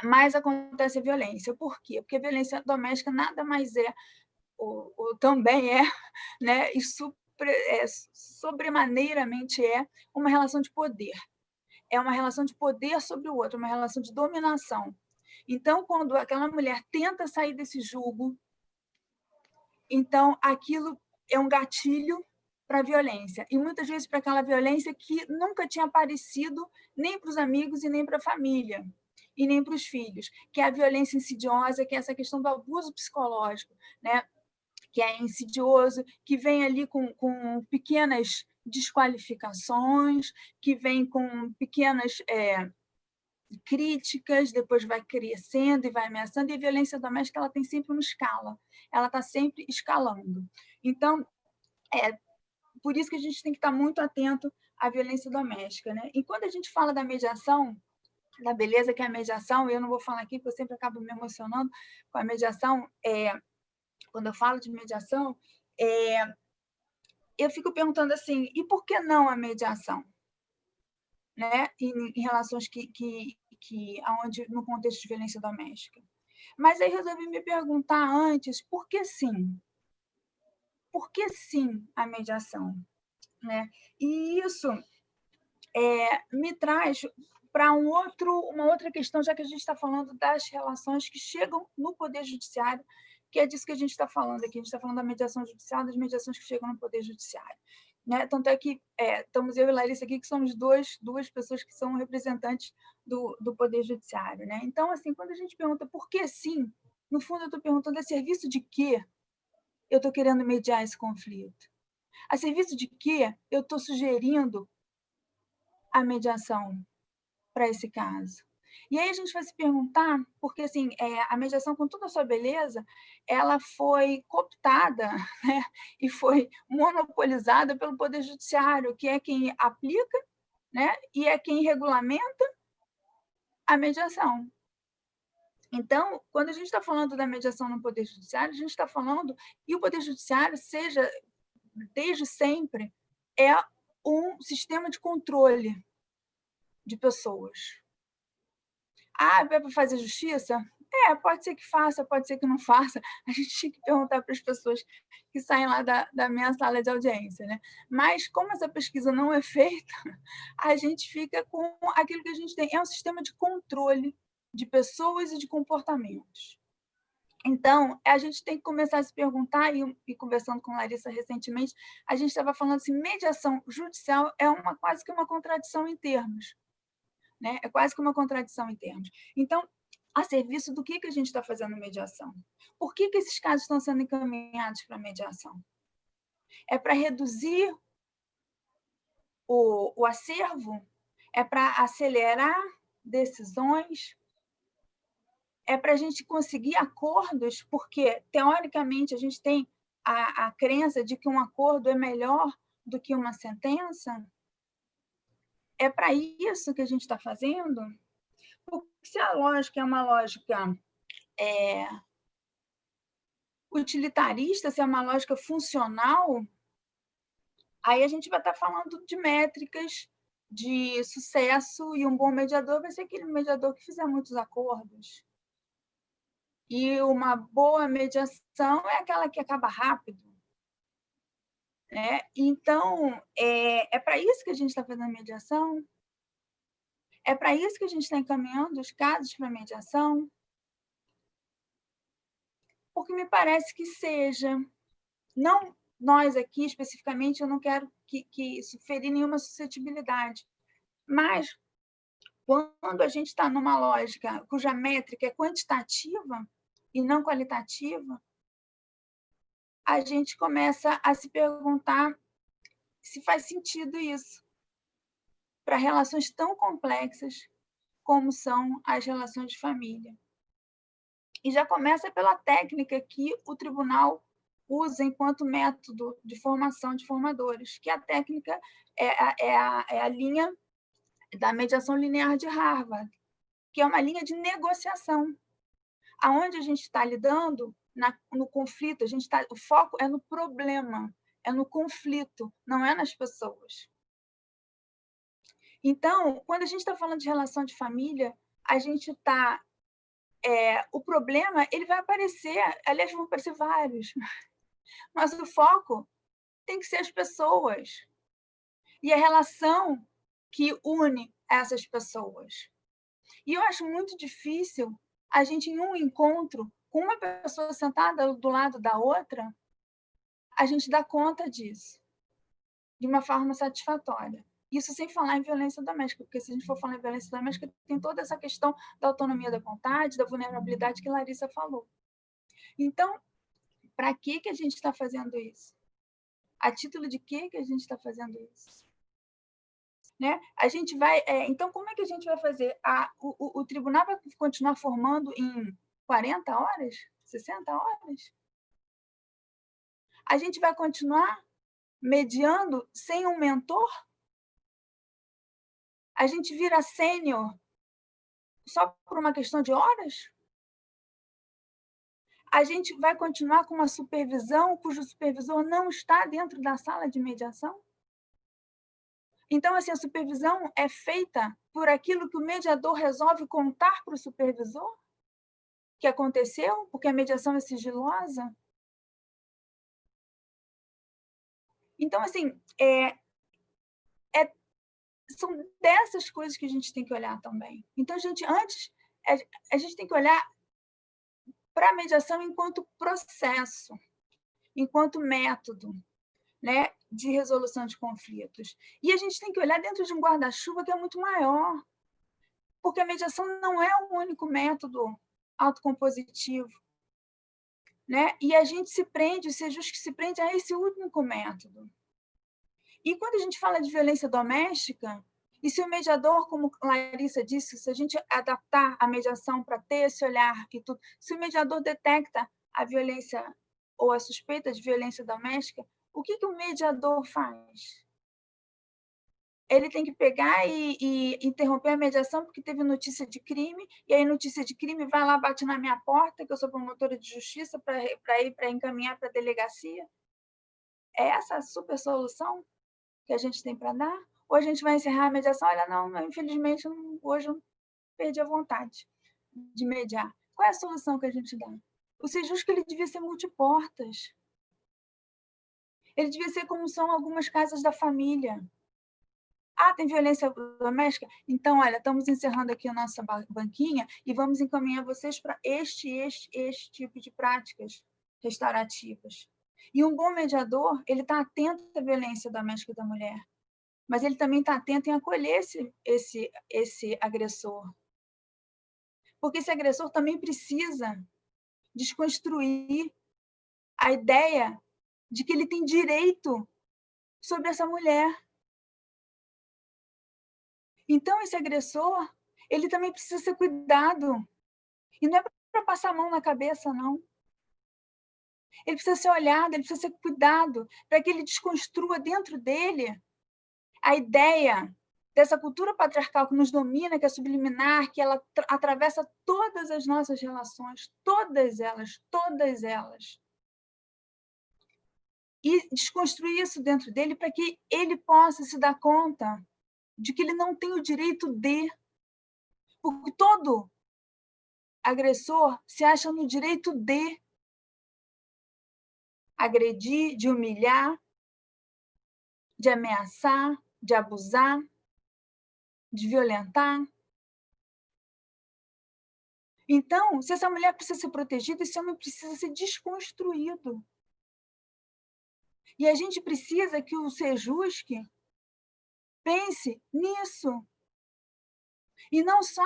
mais acontece a violência. Por quê? Porque a violência doméstica nada mais também né, e sobremaneiramente uma relação de poder. É uma relação de poder sobre o outro, uma relação de dominação. Então, quando aquela mulher tenta sair desse jugo, então aquilo é um gatilho para a violência, e muitas vezes para aquela violência que nunca tinha aparecido nem para os amigos e nem para a família, e nem para os filhos, que é a violência insidiosa, que é essa questão do abuso psicológico, né? Que é insidioso, que vem ali com pequenas desqualificações, que vem com pequenas críticas, depois vai crescendo e vai ameaçando, e a violência doméstica ela tem sempre uma escala, ela está sempre escalando. Então, por isso que a gente tem que estar muito atento à violência doméstica, né? E quando a gente fala da mediação, da beleza que é a mediação, eu não vou falar aqui, porque eu sempre acabo me emocionando com a mediação, quando eu falo de mediação, eu fico perguntando assim, e por que não a mediação? Né? Em relações onde, no contexto de violência doméstica. Mas aí resolvi me perguntar antes, por que sim? Por que sim a mediação? Né? E isso me traz para uma outra questão, já que a gente está falando das relações que chegam no Poder Judiciário, que é disso que a gente está falando aqui. A gente está falando da mediação judicial, das mediações que chegam no Poder Judiciário. Né? Tanto é que estamos eu e Larissa aqui, que somos duas pessoas que são representantes do Poder Judiciário. Né? Então, assim, quando a gente pergunta por que sim, no fundo eu estou perguntando a serviço de quê eu estou querendo mediar esse conflito? A serviço de quê eu estou sugerindo a mediação para esse caso? E aí a gente vai se perguntar, porque assim, a mediação, com toda a sua beleza, ela foi cooptada, né, e foi monopolizada pelo Poder Judiciário, que é quem aplica, né, e é quem regulamenta a mediação. Então, quando a gente está falando da mediação no Poder Judiciário, a gente está falando, e o Poder Judiciário, desde sempre, é um sistema de controle de pessoas. Ah, é para fazer justiça? Pode ser que faça, pode ser que não faça. A gente tinha que perguntar para as pessoas que saem lá da minha sala de audiência, né? Mas, como essa pesquisa não é feita, a gente fica com aquilo que a gente tem. É um sistema de controle de pessoas e de comportamentos. Então, a gente tem que começar a se perguntar, e conversando com Larissa recentemente, a gente estava falando assim, mediação judicial é quase que uma contradição em termos, né? É quase que uma contradição em termos. Então, a serviço do que a gente está fazendo mediação? Por que esses casos estão sendo encaminhados para mediação? É para reduzir o acervo? É para acelerar decisões? É para a gente conseguir acordos, porque, teoricamente, a gente tem a crença de que um acordo é melhor do que uma sentença? É para isso que a gente está fazendo? Porque se a lógica é uma lógica utilitarista, se é uma lógica funcional, aí a gente vai estar falando de métricas de sucesso, e um bom mediador vai ser aquele mediador que fizer muitos acordos. E uma boa mediação é aquela que acaba rápido, né? Então, é para isso que a gente está fazendo mediação? É para isso que a gente está encaminhando os casos para mediação? Porque me parece que seja. Não nós aqui, especificamente, eu não quero que isso ferir nenhuma suscetibilidade, mas quando a gente está numa lógica cuja métrica é quantitativa e não qualitativa, a gente começa a se perguntar se faz sentido isso para relações tão complexas como são as relações de família. E já começa pela técnica que o tribunal usa enquanto método de formação de formadores, que a técnica é a linha da mediação linear de Harvard, que é uma linha de negociação, aonde a gente está lidando no conflito, o foco é no problema, é no conflito, não é nas pessoas. Então, quando a gente está falando de relação de família, a gente está... o problema ele vai aparecer, aliás, vão aparecer vários, mas o foco tem que ser as pessoas e a relação que une essas pessoas. E eu acho muito difícil a gente, em um encontro, com uma pessoa sentada do lado da outra, a gente dar conta disso de uma forma satisfatória. Isso sem falar em violência doméstica, porque se a gente for falar em violência doméstica, tem toda essa questão da autonomia da vontade, da vulnerabilidade que Larissa falou. Então, para que a gente está fazendo isso? A título de que a gente está fazendo isso? Né? A gente vai... então, como é que a gente vai fazer? O tribunal vai continuar formando em 40 horas? 60 horas? A gente vai continuar mediando sem um mentor? A gente vira sênior só por uma questão de horas? A gente vai continuar com uma supervisão cujo supervisor não está dentro da sala de mediação? Então, assim, a supervisão é feita por aquilo que o mediador resolve contar para o supervisor que aconteceu, porque a mediação é sigilosa? Então, assim, são dessas coisas que a gente tem que olhar também. Então, a gente tem que olhar para a mediação enquanto processo, enquanto método, né, de resolução de conflitos. E a gente tem que olhar dentro de um guarda-chuva que é muito maior, porque a mediação não é o único método autocompositivo, né? E a gente se prende, o Sejusc se prende a esse único método. E quando a gente fala de violência doméstica, e se o mediador, como Larissa disse, se a gente adaptar a mediação para ter esse olhar e tudo, se o mediador detecta a violência ou a suspeita de violência doméstica, o que o mediador faz? Ele tem que pegar e interromper a mediação porque teve notícia de crime, e aí notícia de crime vai lá, bate na minha porta, que eu sou promotora de justiça, para encaminhar para a delegacia. É essa a super solução que a gente tem para dar? Ou a gente vai encerrar a mediação? Olha, não, infelizmente, hoje eu perdi a vontade de mediar. Qual é a solução que a gente dá? O Sejusc ele devia ser multiportas. Ele devia ser como são algumas casas da família. Ah, tem violência doméstica? Então, olha, estamos encerrando aqui a nossa banquinha e vamos encaminhar vocês para este tipo de práticas restaurativas. E um bom mediador, ele está atento à violência doméstica da mulher, mas ele também está atento em acolher esse agressor. Porque esse agressor também precisa desconstruir a ideia de que ele tem direito sobre essa mulher. Então, esse agressor, ele também precisa ser cuidado. E não é para passar a mão na cabeça, não. Ele precisa ser olhado, ele precisa ser cuidado, para que ele desconstrua dentro dele a ideia dessa cultura patriarcal que nos domina, que é subliminar, que ela atravessa todas as nossas relações, todas elas, todas elas. E desconstruir isso dentro dele para que ele possa se dar conta de que ele não tem o direito de, porque todo agressor se acha no direito de agredir, de humilhar, de ameaçar, de abusar, de violentar. Então, se essa mulher precisa ser protegida, esse homem precisa ser desconstruído. E a gente precisa que o Sejusc pense nisso. E não só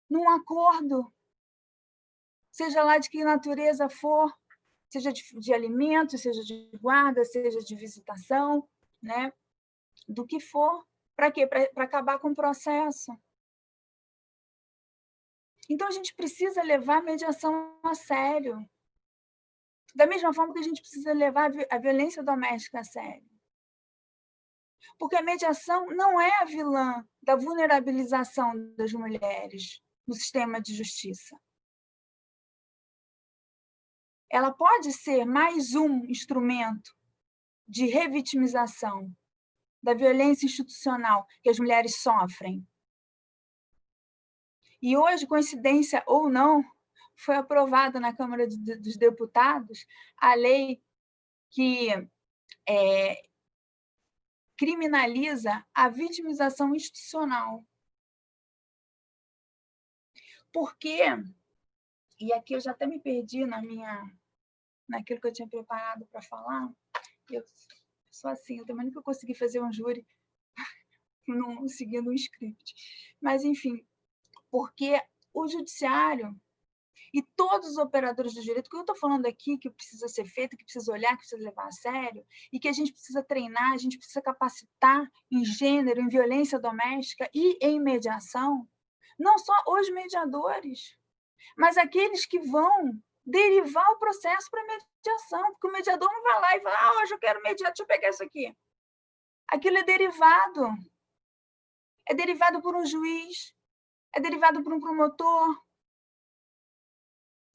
num acordo, seja lá de que natureza for, seja de alimento, seja de guarda, seja de visitação, né? Do que for. Para quê? Para acabar com o processo. Então, a gente precisa levar a mediação a sério. Da mesma forma que a gente precisa levar a violência doméstica a sério. Porque a mediação não é a vilã da vulnerabilização das mulheres no sistema de justiça. Ela pode ser mais um instrumento de revitimização da violência institucional que as mulheres sofrem. E hoje, coincidência ou não, foi aprovada na Câmara dos Deputados a lei que criminaliza a vitimização institucional. Por quê? E aqui eu já até me perdi naquilo que eu tinha preparado para falar. Eu sou assim, eu também nunca consegui fazer um júri não seguindo um script. Mas, enfim, porque o judiciário e todos os operadores do direito, que eu estou falando aqui, que precisa ser feito, que precisa olhar, que precisa levar a sério, e que a gente precisa treinar, a gente precisa capacitar em gênero, em violência doméstica e em mediação, não só os mediadores, mas aqueles que vão derivar o processo para mediação, porque o mediador não vai lá e fala, hoje eu quero mediar, deixa eu pegar isso aqui. Aquilo é derivado por um juiz, é derivado por um promotor,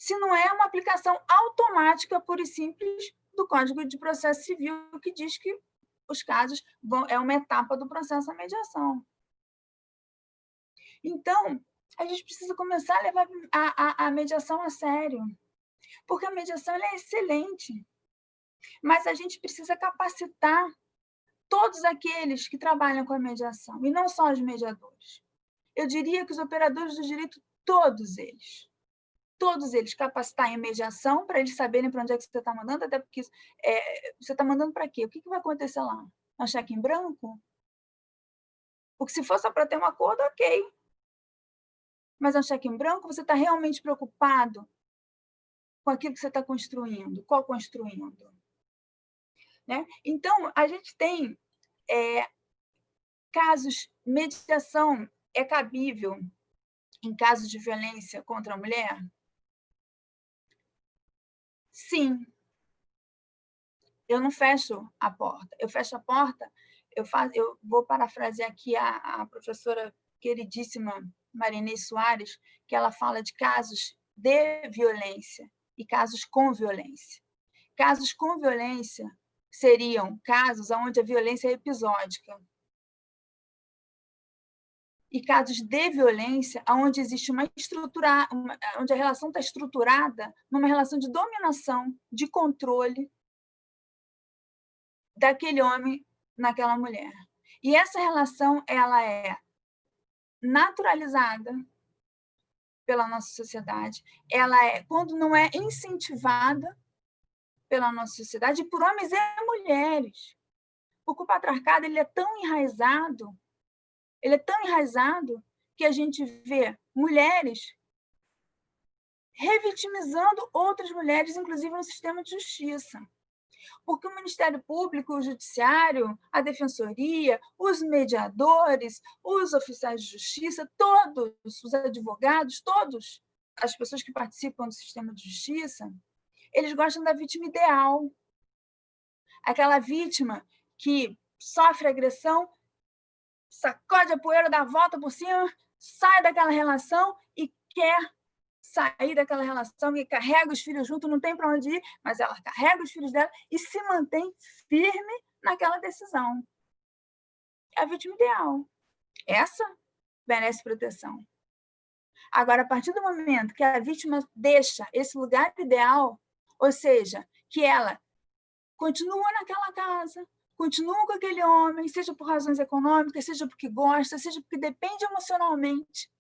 se não é uma aplicação automática, pura e simples, do Código de Processo Civil, que diz que os casos é uma etapa do processo à mediação. Então, a gente precisa começar a levar a mediação a sério, porque a mediação ela é excelente, mas a gente precisa capacitar todos aqueles que trabalham com a mediação, e não só os mediadores. Eu diria que os operadores do direito, todos eles capacitar em mediação, para eles saberem para onde é que você está mandando, até porque você está mandando para quê? O que vai acontecer lá? É um cheque em branco? Porque se for só para ter um acordo, ok. Mas é um cheque em branco, você está realmente preocupado com aquilo que você está construindo, co-construindo. Né? Então, a gente tem casos, mediação é cabível em casos de violência contra a mulher? Sim. Eu não fecho a porta. Eu fecho a porta, eu vou parafrasear aqui a professora queridíssima Marinês Soares, que ela fala de casos de violência e casos com violência. Casos com violência seriam casos onde a violência é episódica. E casos de violência onde existe onde a relação está estruturada numa relação de dominação, de controle daquele homem naquela mulher. E essa relação ela é naturalizada pela nossa sociedade, ela é, quando não é incentivada pela nossa sociedade, por homens e mulheres. Porque o patriarcado ele é tão enraizado, que a gente vê mulheres revitimizando outras mulheres, inclusive no sistema de justiça. Porque o Ministério Público, o Judiciário, a Defensoria, os mediadores, os oficiais de justiça, todos os advogados, todos as pessoas que participam do sistema de justiça, eles gostam da vítima ideal. Aquela vítima que sofre agressão, sacode a poeira, dá a volta por cima, sai daquela relação e quer sair daquela relação, e carrega os filhos junto, não tem para onde ir, mas ela carrega os filhos dela e se mantém firme naquela decisão. É a vítima ideal. Essa merece proteção. Agora, a partir do momento que a vítima deixa esse lugar ideal, ou seja, que ela continua naquela casa, continua com aquele homem, seja por razões econômicas, seja porque gosta, seja porque depende emocionalmente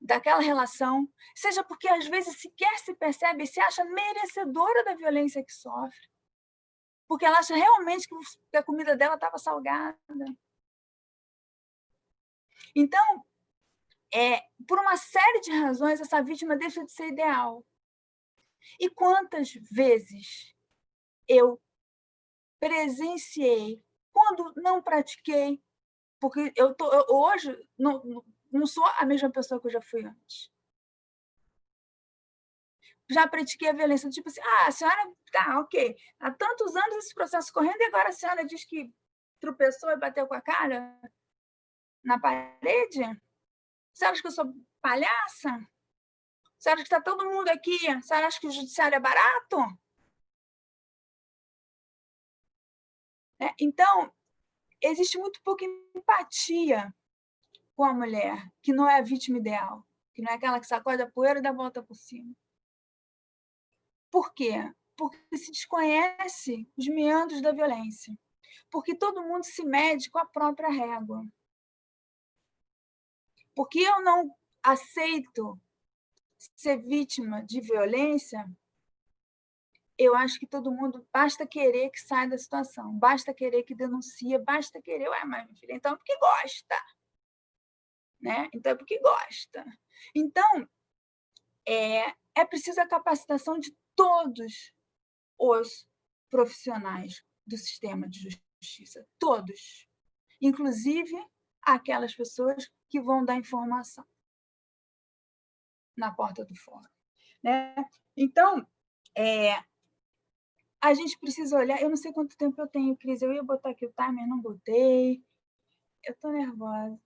daquela relação, seja porque às vezes sequer se percebe e se acha merecedora da violência que sofre, porque ela acha realmente que a comida dela estava salgada. Então, por uma série de razões, essa vítima deixa de ser ideal. E quantas vezes eu presenciei, quando não pratiquei, porque eu hoje não sou a mesma pessoa que eu já fui antes. Já pratiquei a violência, tipo assim, a senhora, tá, ok, há tantos anos esse processo correndo e agora a senhora diz que tropeçou e bateu com a cara na parede? Você acha que eu sou palhaça? Você acha que está todo mundo aqui? Você acha que o judiciário é barato? Então, existe muito pouca empatia com a mulher, que não é a vítima ideal, que não é aquela que sacode a poeira e dá a volta por cima. Por quê? Porque se desconhece os meandros da violência. Porque todo mundo se mede com a própria régua. Porque eu não aceito ser vítima de violência, eu acho que todo mundo basta querer que saia da situação, basta querer que denuncie, basta querer, mas minha filha, então é porque gosta. Né? Então é porque gosta. Então, é preciso a capacitação de todos os profissionais do sistema de justiça, todos, inclusive aquelas pessoas que vão dar informação na porta do fórum. Né? Então, a gente precisa olhar, eu não sei quanto tempo eu tenho, Cris, eu ia botar aqui o timer, não botei, eu estou nervosa.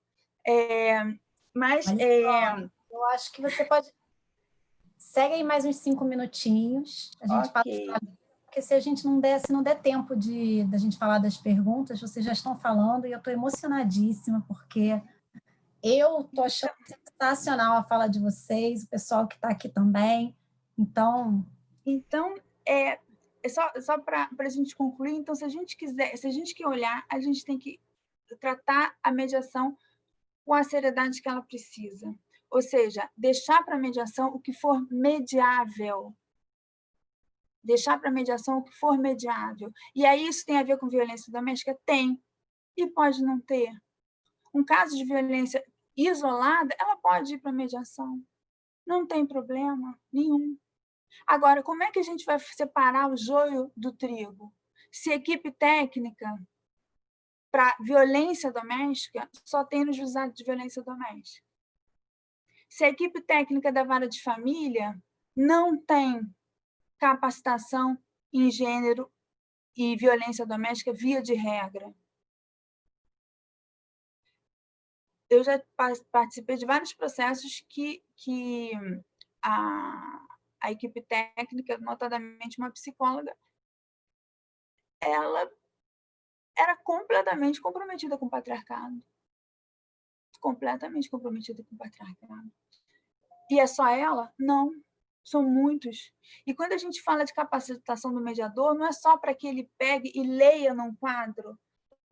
Mas
eu acho que você pode... Segue aí mais uns 5 minutinhos, a gente passa, porque se a gente não der, se não der tempo da gente falar das perguntas, vocês já estão falando e eu estou emocionadíssima, porque eu estou achando sensacional a fala de vocês, o pessoal que está aqui também. Então
só para a gente concluir, então, se a gente quer olhar, a gente tem que tratar a mediação com a seriedade que ela precisa. Ou seja, deixar para a mediação o que for mediável. Deixar para a mediação o que for mediável. E aí isso tem a ver com violência doméstica? Tem. E pode não ter. Um caso de violência isolada, ela pode ir para a mediação. Não tem problema nenhum. Agora, como é que a gente vai separar o joio do trigo? Se a equipe técnica para violência doméstica só tem no juizado de violência doméstica. Se a equipe técnica da vara de família não tem capacitação em gênero e violência doméstica via de regra. Eu já participei de vários processos que a equipe técnica, notadamente uma psicóloga, ela era completamente comprometida com o patriarcado. Completamente comprometida com o patriarcado. E é só ela? Não. São muitos. E quando a gente fala de capacitação do mediador, não é só para que ele pegue e leia num quadro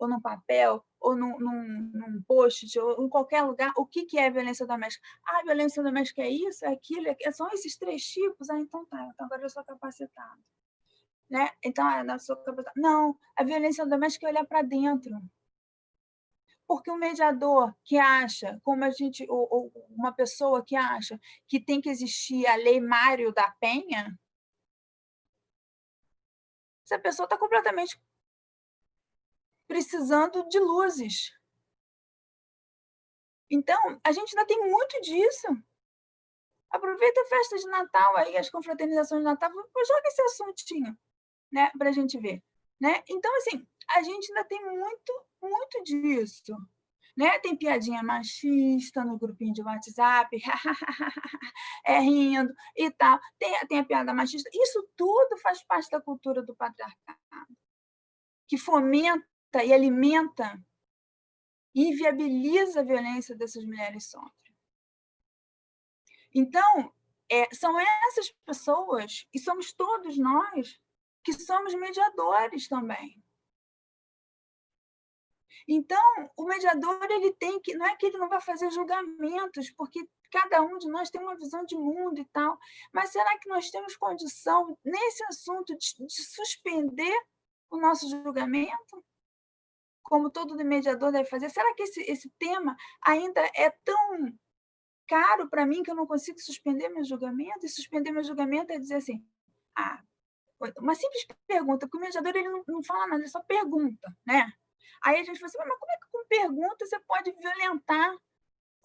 ou num papel, ou num post-it, ou em qualquer lugar, o que é violência doméstica? Ah, violência doméstica é isso, é aquilo, são esses 3 tipos? Ah, então tá, então agora eu sou capacitado. Né? Então, eu sou capacitado. Não, a violência doméstica é olhar para dentro. Porque um mediador que acha, como a gente, ou uma pessoa que acha que tem que existir a lei Mário da Penha, essa pessoa está completamente precisando de luzes. Então, a gente ainda tem muito disso. Aproveita a festa de Natal, aí, as confraternizações de Natal, joga esse assuntinho, né, para a gente ver. Né? Então, assim, a gente ainda tem muito, muito disso. Né? Tem piadinha machista no grupinho de WhatsApp, rindo e tal. Tem a piada machista. Isso tudo faz parte da cultura do patriarcado, que fomenta e alimenta e viabiliza a violência dessas mulheres sofrem. Então, são essas pessoas, e somos todos nós, que somos mediadores também. Então, o mediador, ele tem que, não é que ele não vai fazer julgamentos, porque cada um de nós tem uma visão de mundo e tal, mas será que nós temos condição, nesse assunto, de suspender o nosso julgamento? Como todo mediador deve fazer? Será que esse tema ainda é tão caro para mim que eu não consigo suspender meu julgamento? E suspender meu julgamento é dizer assim, uma simples pergunta, porque o mediador ele não fala nada, ele só pergunta, né? Aí a gente fala assim, mas como é que com pergunta você pode violentar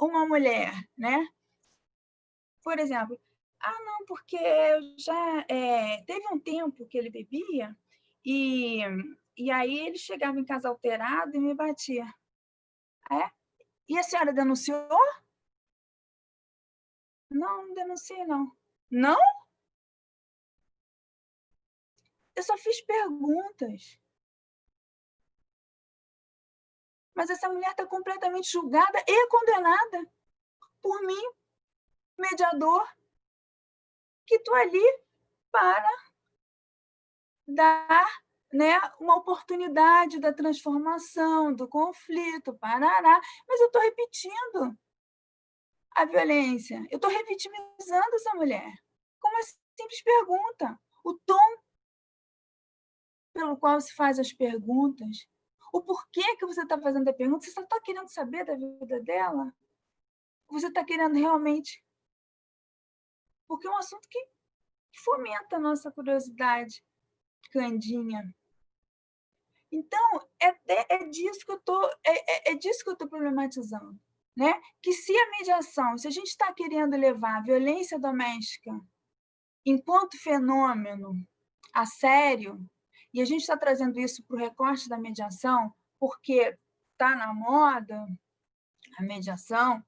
uma mulher, né? Por exemplo, não, porque já teve um tempo que ele bebia e aí ele chegava em casa alterado e me batia. E a senhora denunciou? Não, não denunciei, não. Não? Eu só fiz perguntas. Mas essa mulher está completamente julgada e condenada por mim, mediador, que estou ali para dar, né, uma oportunidade da transformação, do conflito, parará. Mas eu estou repetindo a violência, eu estou revitimizando essa mulher com uma simples pergunta. O tom pelo qual se faz as perguntas, o porquê que você está fazendo a pergunta, você só está querendo saber da vida dela? Você está querendo realmente... Porque é um assunto que fomenta a nossa curiosidade candinha. Então, é disso que eu estou problematizando. Né? Que se a mediação, se a gente está querendo levar a violência doméstica enquanto fenômeno a sério, e a gente está trazendo isso para o recorte da mediação, porque está na moda a mediação,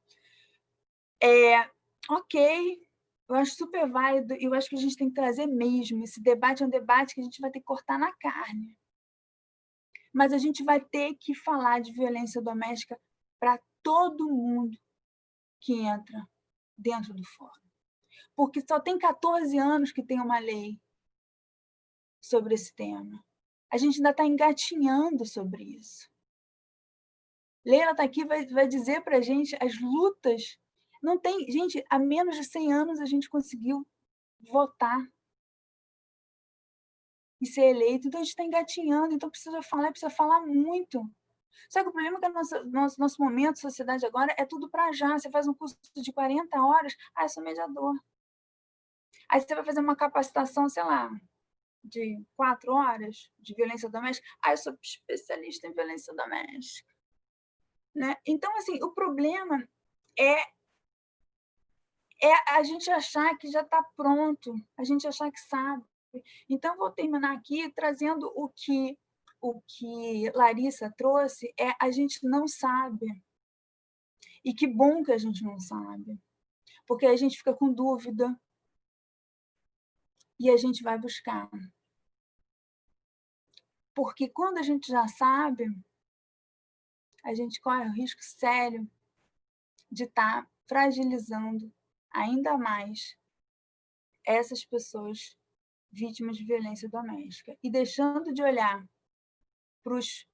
ok, eu acho super válido, e eu acho que a gente tem que trazer mesmo. Esse debate é um debate que a gente vai ter que cortar na carne. Mas a gente vai ter que falar de violência doméstica para todo mundo que entra dentro do fórum. Porque só tem 14 anos que tem uma lei sobre esse tema. A gente ainda está engatinhando sobre isso. Leila está aqui, vai dizer para a gente as lutas. Não tem, gente, há menos de 100 anos a gente conseguiu votar e ser eleito, então a gente está engatinhando, então precisa falar muito. Só que o problema é que nosso momento, sociedade agora, é tudo para já. Você faz um curso de 40 horas, eu sou mediador. Aí você vai fazer uma capacitação, sei lá, de 4 horas de violência doméstica, eu sou especialista em violência doméstica. Né? Então, assim, o problema é a gente achar que já está pronto, a gente achar que sabe. Então, vou terminar aqui trazendo o que Larissa trouxe, a gente não sabe. E que bom que a gente não sabe, porque a gente fica com dúvida e a gente vai buscar. Porque quando a gente já sabe, a gente corre o risco sério de estar fragilizando ainda mais essas pessoas vítimas de violência doméstica e deixando de olhar para os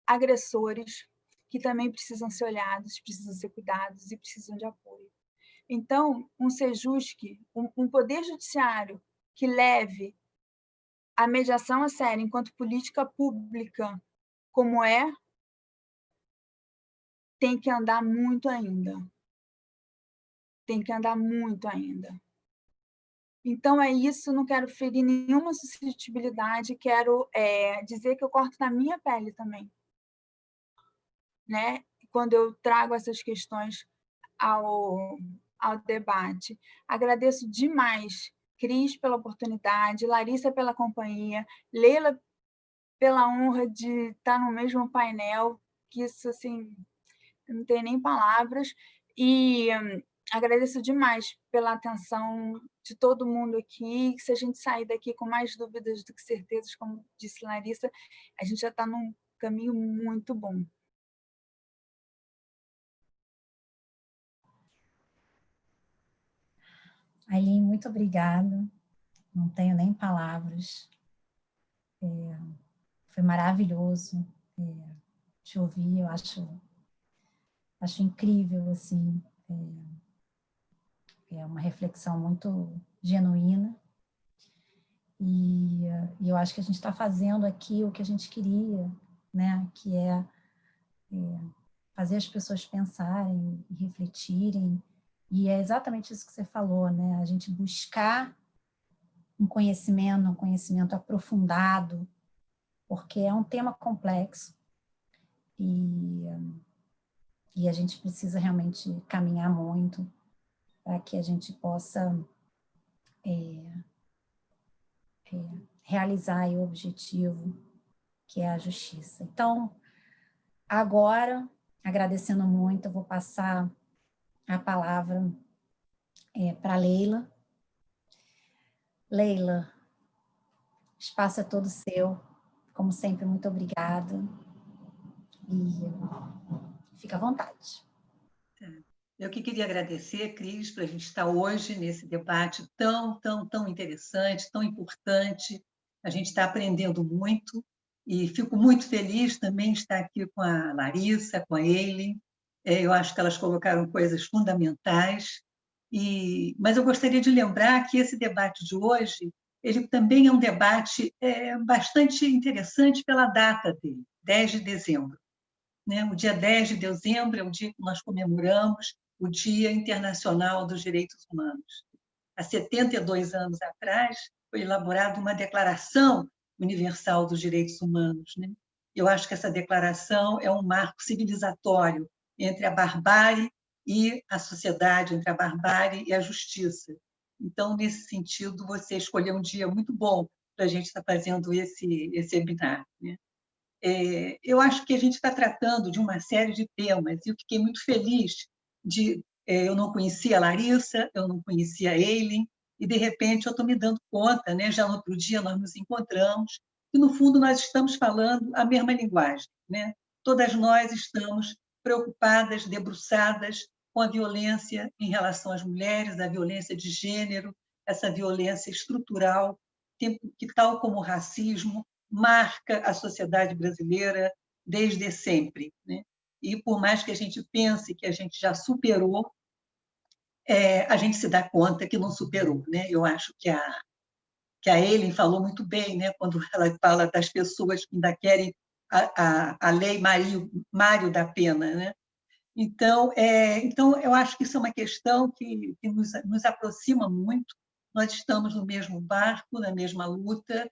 agressores que também precisam ser olhados, precisam ser cuidados e precisam de apoio. Então, um Sejusc, um poder judiciário que leve a mediação a sério enquanto política pública, como tem que andar muito ainda. Tem que andar muito ainda. Então, é isso, não quero ferir nenhuma suscetibilidade, quero dizer que eu corto na minha pele também, né? Quando eu trago essas questões ao debate. Agradeço demais, Cris, pela oportunidade, Larissa pela companhia, Leila pela honra de estar no mesmo painel, que isso, assim, não tem nem palavras, e agradeço demais pela atenção de todo mundo aqui, que se a gente sair daqui com mais dúvidas do que certezas, como disse Larissa, a gente já está num caminho muito bom.
Aline, muito obrigada. Não tenho nem palavras. Foi maravilhoso te ouvir. Eu acho incrível, assim. É uma reflexão muito genuína. E eu acho que a gente está fazendo aqui o que a gente queria, né? Que é fazer as pessoas pensarem e refletirem. E é exatamente isso que você falou, né? A gente buscar um conhecimento aprofundado, porque é um tema complexo e a gente precisa realmente caminhar muito para que a gente possa realizar o objetivo, que é a justiça. Então, agora, agradecendo muito, eu vou passar a palavra para Leila. Leila, o espaço é todo seu. Como sempre, muito obrigada. E fica à vontade.
Eu que queria agradecer, Cris, para a gente estar hoje nesse debate tão interessante, tão importante. A gente está aprendendo muito e fico muito feliz também de estar aqui com a Larissa, com a Eileen. Eu acho que elas colocaram coisas fundamentais. Mas eu gostaria de lembrar que esse debate de hoje ele também é um debate bastante interessante pela data dele, 10 de dezembro. O dia 10 de dezembro é o dia que nós comemoramos o Dia Internacional dos Direitos Humanos. Há 72 anos atrás, foi elaborada uma Declaração Universal dos Direitos Humanos. Eu acho que essa declaração é um marco civilizatório entre a barbárie e a sociedade, entre a barbárie e a justiça. Então, nesse sentido, você escolheu um dia muito bom para a gente estar fazendo esse webinar. Eu acho que a gente está tratando de uma série de temas e eu fiquei muito feliz eu não conhecia a Larissa, eu não conhecia a Eileen, e, de repente, eu estou me dando conta, já no outro dia nós nos encontramos, e, no fundo, nós estamos falando a mesma linguagem. Todas nós estamos preocupadas, debruçadas com a violência em relação às mulheres, a violência de gênero, essa violência estrutural, que, tal como o racismo, marca a sociedade brasileira desde sempre. E, por mais que a gente pense que a gente já superou, a gente se dá conta que não superou. Eu acho que a Eileen falou muito bem, quando ela fala das pessoas que ainda querem a lei Mário da Pena. Então, eu acho que isso é uma questão que nos aproxima muito. Nós estamos no mesmo barco, na mesma luta,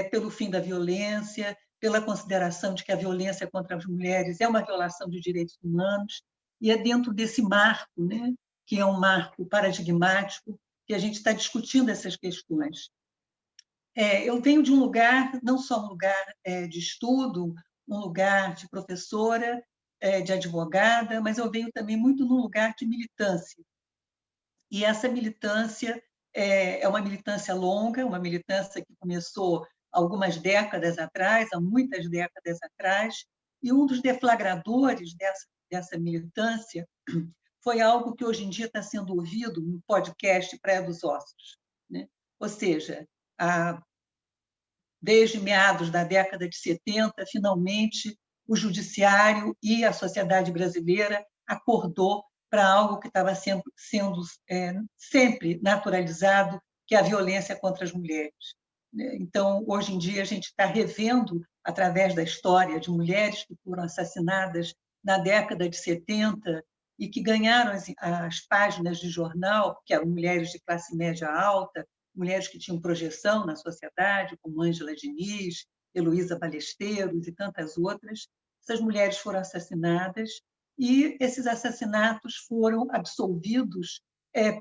pelo fim da violência, pela consideração de que a violência contra as mulheres é uma violação de direitos humanos, e é dentro desse marco, que é um marco paradigmático, que a gente está discutindo essas questões. Eu venho de um lugar, não só um lugar de estudo, um lugar de professora, de advogada, mas eu venho também muito num lugar de militância. E essa militância é uma militância longa, uma militância que começou algumas décadas atrás, há muitas décadas atrás, e um dos deflagradores dessa militância foi algo que hoje em dia está sendo ouvido no podcast Praia dos Ossos. Ou seja, desde meados da década de 70, finalmente, o judiciário e a sociedade brasileira acordou para algo que estava sendo sempre naturalizado, que é a violência contra as mulheres. Então, hoje em dia, a gente está revendo, através da história de mulheres que foram assassinadas na década de 70 e que ganharam as páginas de jornal, que eram mulheres de classe média alta, mulheres que tinham projeção na sociedade, como Ângela Diniz, Heloísa Balesteiros e tantas outras. Essas mulheres foram assassinadas e esses assassinatos foram absolvidos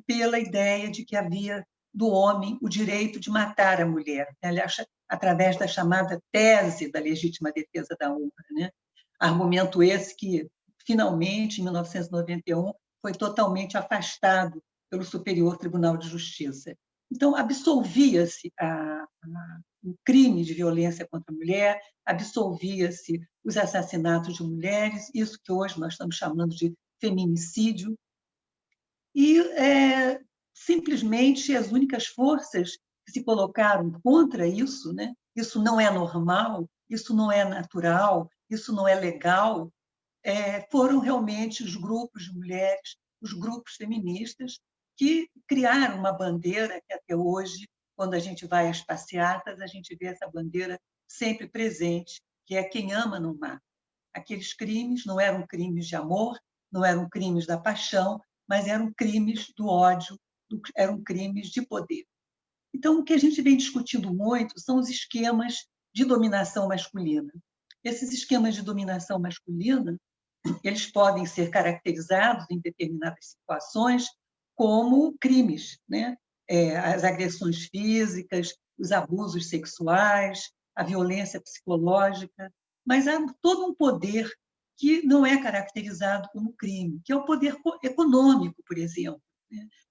pela ideia de que havia do homem o direito de matar a mulher, aliás, através da chamada tese da legítima defesa da honra, né? Argumento esse que, finalmente, em 1991, foi totalmente afastado pelo Superior Tribunal de Justiça. Então, absolvia-se o crime de violência contra a mulher, absolvia-se os assassinatos de mulheres, isso que hoje nós estamos chamando de feminicídio, e simplesmente as únicas forças que se colocaram contra isso, né? Isso não é normal, isso não é natural, isso não é legal, foram realmente os grupos de mulheres, os grupos feministas, que criaram uma bandeira que até hoje, quando a gente vai às passeatas, a gente vê essa bandeira sempre presente, que é quem ama não mata. Aqueles crimes não eram crimes de amor, não eram crimes da paixão, mas eram crimes do ódio, eram crimes de poder. Então, o que a gente vem discutindo muito são os esquemas de dominação masculina. Esses esquemas de dominação masculina, eles podem ser caracterizados em determinadas situações como crimes, né? As agressões físicas, os abusos sexuais, a violência psicológica, mas há todo um poder que não é caracterizado como crime, que é o poder econômico, por exemplo.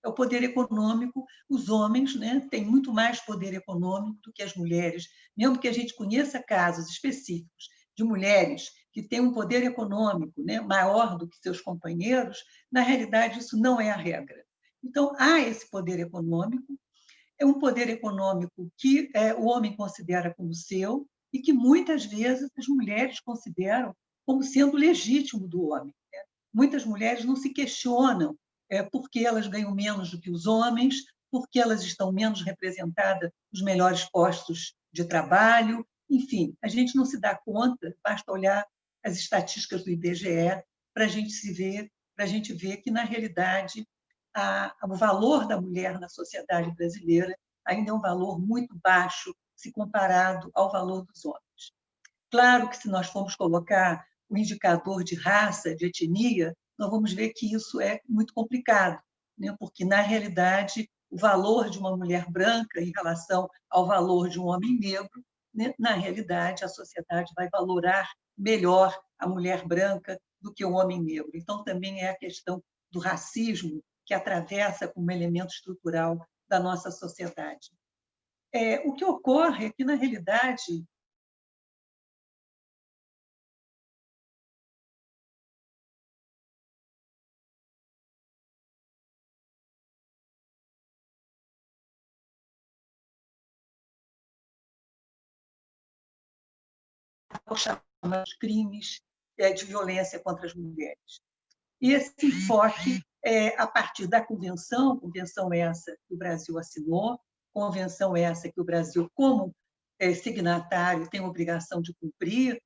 É o poder econômico, os homens, né, têm muito mais poder econômico do que as mulheres, mesmo que a gente conheça casos específicos de mulheres que têm um poder econômico, né, maior do que seus companheiros, na realidade isso não é a regra. Então, há esse poder econômico, é um poder econômico que o homem considera como seu e que muitas vezes as mulheres consideram como sendo legítimo do homem, né? Muitas mulheres não se questionam porque elas ganham menos do que os homens, porque elas estão menos representadas nos melhores postos de trabalho. Enfim, a gente não se dá conta, basta olhar as estatísticas do IBGE para a gente ver que, na realidade, o valor da mulher na sociedade brasileira ainda é um valor muito baixo se comparado ao valor dos homens. Claro que, se nós formos colocar o indicador de raça, de etnia, nós vamos ver que isso é muito complicado, né? Porque, na realidade, o valor de uma mulher branca em relação ao valor de um homem negro, né? Na realidade, a sociedade vai valorar melhor a mulher branca do que o homem negro. Então, também é a questão do racismo que atravessa como elemento estrutural da nossa sociedade. O que ocorre é que, na realidade, chamados crimes de violência contra as mulheres. E esse enfoque a partir da convenção essa que o Brasil assinou, convenção essa que o Brasil, como signatário, tem a obrigação de cumprir,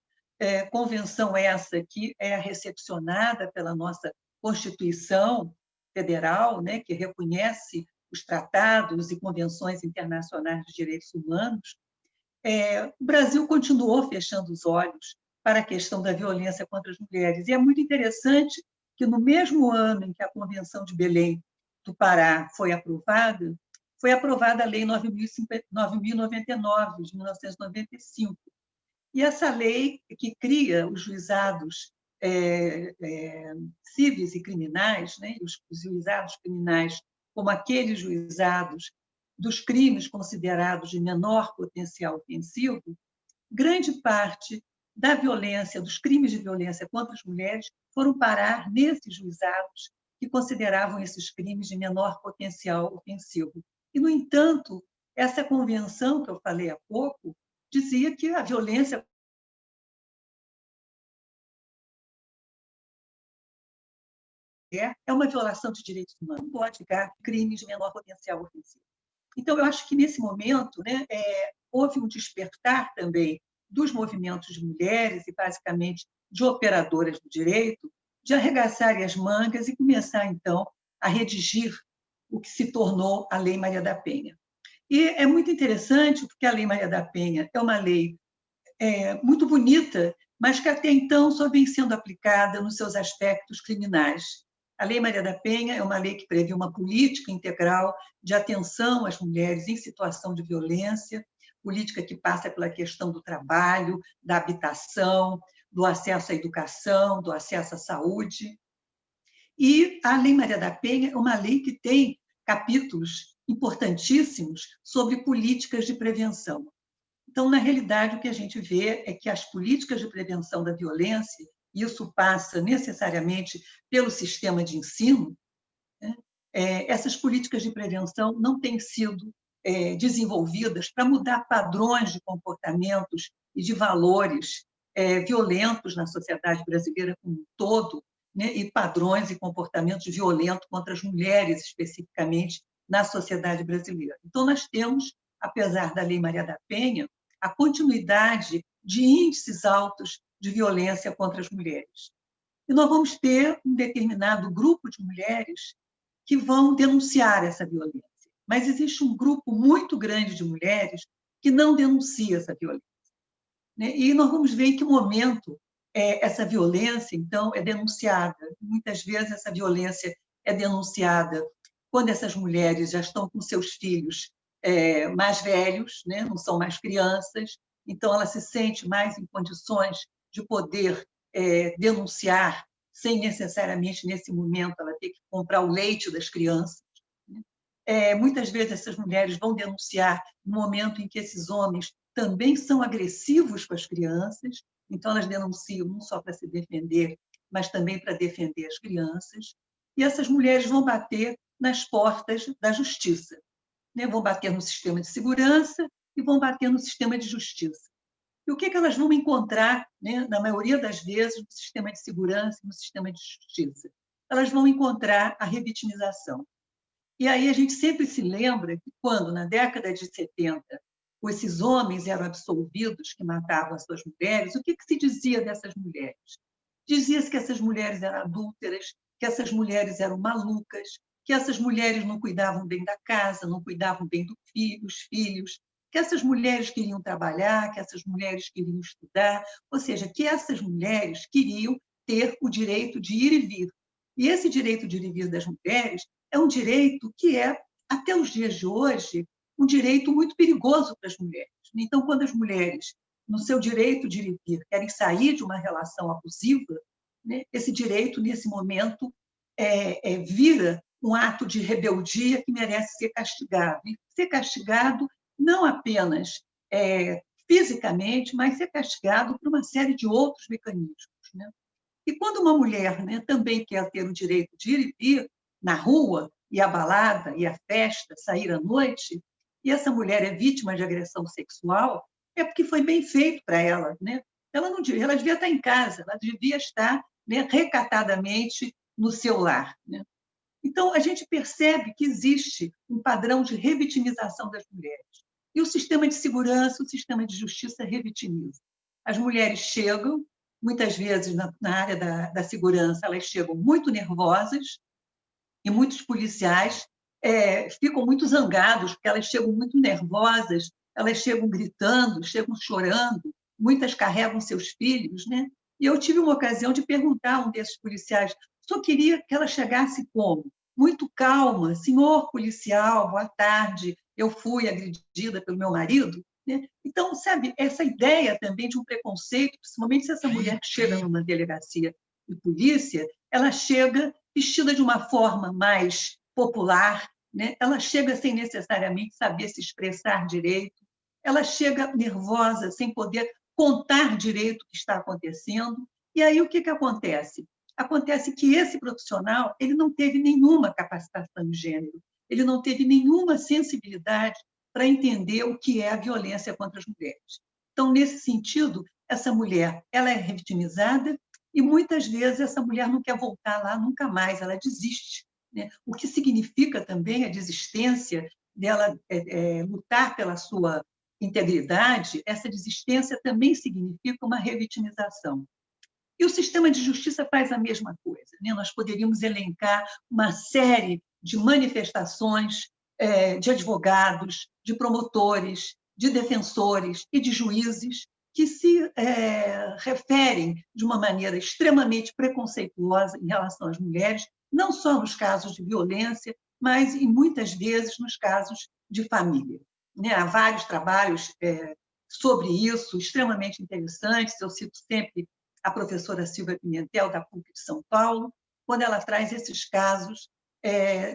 convenção essa que é recepcionada pela nossa Constituição Federal, né, que reconhece os tratados e convenções internacionais de direitos humanos. O Brasil continuou fechando os olhos para a questão da violência contra as mulheres. E é muito interessante que, no mesmo ano em que a Convenção de Belém do Pará foi aprovada a Lei 9.099, de 1995. E essa lei que cria os juizados cíveis e criminais, né, os juizados criminais como aqueles juizados dos crimes considerados de menor potencial ofensivo, grande parte da violência, dos crimes de violência contra as mulheres, foram parar nesses juizados que consideravam esses crimes de menor potencial ofensivo. E, no entanto, essa convenção que eu falei há pouco dizia que a violência mulher é uma violação de direitos humanos, não pode ficar crimes de menor potencial ofensivo. Então, eu acho que, nesse momento, né, houve um despertar também dos movimentos de mulheres e, basicamente, de operadoras do direito, de arregaçarem as mangas e começar, então, a redigir o que se tornou a Lei Maria da Penha. E é muito interessante, porque a Lei Maria da Penha é uma lei muito bonita, mas que até então só vem sendo aplicada nos seus aspectos criminais. A Lei Maria da Penha é uma lei que prevê uma política integral de atenção às mulheres em situação de violência, política que passa pela questão do trabalho, da habitação, do acesso à educação, do acesso à saúde. E a Lei Maria da Penha é uma lei que tem capítulos importantíssimos sobre políticas de prevenção. Então, na realidade, o que a gente vê é que as políticas de prevenção da violência, e isso passa necessariamente pelo sistema de ensino, né? Essas políticas de prevenção não têm sido desenvolvidas para mudar padrões de comportamentos e de valores violentos na sociedade brasileira como um todo, né? E padrões e comportamentos violentos contra as mulheres, especificamente, na sociedade brasileira. Então, nós temos, apesar da Lei Maria da Penha, a continuidade de índices altos de violência contra as mulheres. E nós vamos ter um determinado grupo de mulheres que vão denunciar essa violência. Mas existe um grupo muito grande de mulheres que não denuncia essa violência. E nós vamos ver em que momento essa violência, então, é denunciada. Muitas vezes essa violência é denunciada quando essas mulheres já estão com seus filhos mais velhos, né? Não são mais crianças, então ela se sente mais em condições de poder denunciar, sem necessariamente, nesse momento, ela ter que comprar o leite das crianças. Muitas vezes essas mulheres vão denunciar no momento em que esses homens também são agressivos com as crianças, então elas denunciam não só para se defender, mas também para defender as crianças, e essas mulheres vão bater nas portas da justiça. Vão bater no sistema de segurança e vão bater no sistema de justiça. E o que elas vão encontrar, né, na maioria das vezes, no sistema de segurança e no sistema de justiça? Elas vão encontrar a revitimização. E aí a gente sempre se lembra que quando, na década de 70, esses homens eram absolvidos que matavam as suas mulheres, o que se dizia dessas mulheres? Dizia-se que essas mulheres eram adúlteras, que essas mulheres eram malucas, que essas mulheres não cuidavam bem da casa, não cuidavam bem dos filhos, que essas mulheres queriam trabalhar, que essas mulheres queriam estudar, ou seja, que essas mulheres queriam ter o direito de ir e vir. E esse direito de ir e vir das mulheres é um direito que é, até os dias de hoje, um direito muito perigoso para as mulheres. Então, quando as mulheres, no seu direito de ir e vir, querem sair de uma relação abusiva, né, esse direito, nesse momento, vira um ato de rebeldia que merece ser castigado. E ser castigado não apenas fisicamente, mas ser castigado por uma série de outros mecanismos. Né? E quando uma mulher, né, também quer ter o direito de ir e vir na rua, e a balada, e a festa, sair à noite, e essa mulher é vítima de agressão sexual, é porque foi bem feito para ela. Né? Ela devia estar em casa, ela devia estar, né, recatadamente no seu lar. Né? Então, a gente percebe que existe um padrão de revitimização das mulheres. E o sistema de segurança, o sistema de justiça revitimiza. As mulheres chegam, muitas vezes na área da segurança, elas chegam muito nervosas, e muitos policiais ficam muito zangados, porque elas chegam muito nervosas, elas chegam gritando, chegam chorando, muitas carregam seus filhos. Né? E eu tive uma ocasião de perguntar a um desses policiais, só queria que ela chegasse como? Muito calma, senhor policial, boa tarde, eu fui agredida pelo meu marido. Né? Então, sabe, essa ideia também de um preconceito, principalmente se essa mulher chega numa delegacia de polícia, ela chega vestida de uma forma mais popular, né? Ela chega sem necessariamente saber se expressar direito, ela chega nervosa, sem poder contar direito o que está acontecendo. E aí o que acontece? Acontece que esse profissional ele não teve nenhuma capacitação de gênero, ele não teve nenhuma sensibilidade para entender o que é a violência contra as mulheres. Então, nesse sentido, essa mulher ela é revitimizada e muitas vezes essa mulher não quer voltar lá nunca mais, ela desiste, né? O que significa também a desistência dela lutar pela sua integridade, essa desistência também significa uma revitimização. E o sistema de justiça faz a mesma coisa, né? Nós poderíamos elencar uma série de manifestações de advogados, de promotores, de defensores e de juízes que se referem de uma maneira extremamente preconceituosa em relação às mulheres, não só nos casos de violência, mas, e muitas vezes, nos casos de família. Né? Há vários trabalhos sobre isso, extremamente interessantes. Eu cito sempre a professora Silvia Pimentel, da PUC de São Paulo, quando ela traz esses casos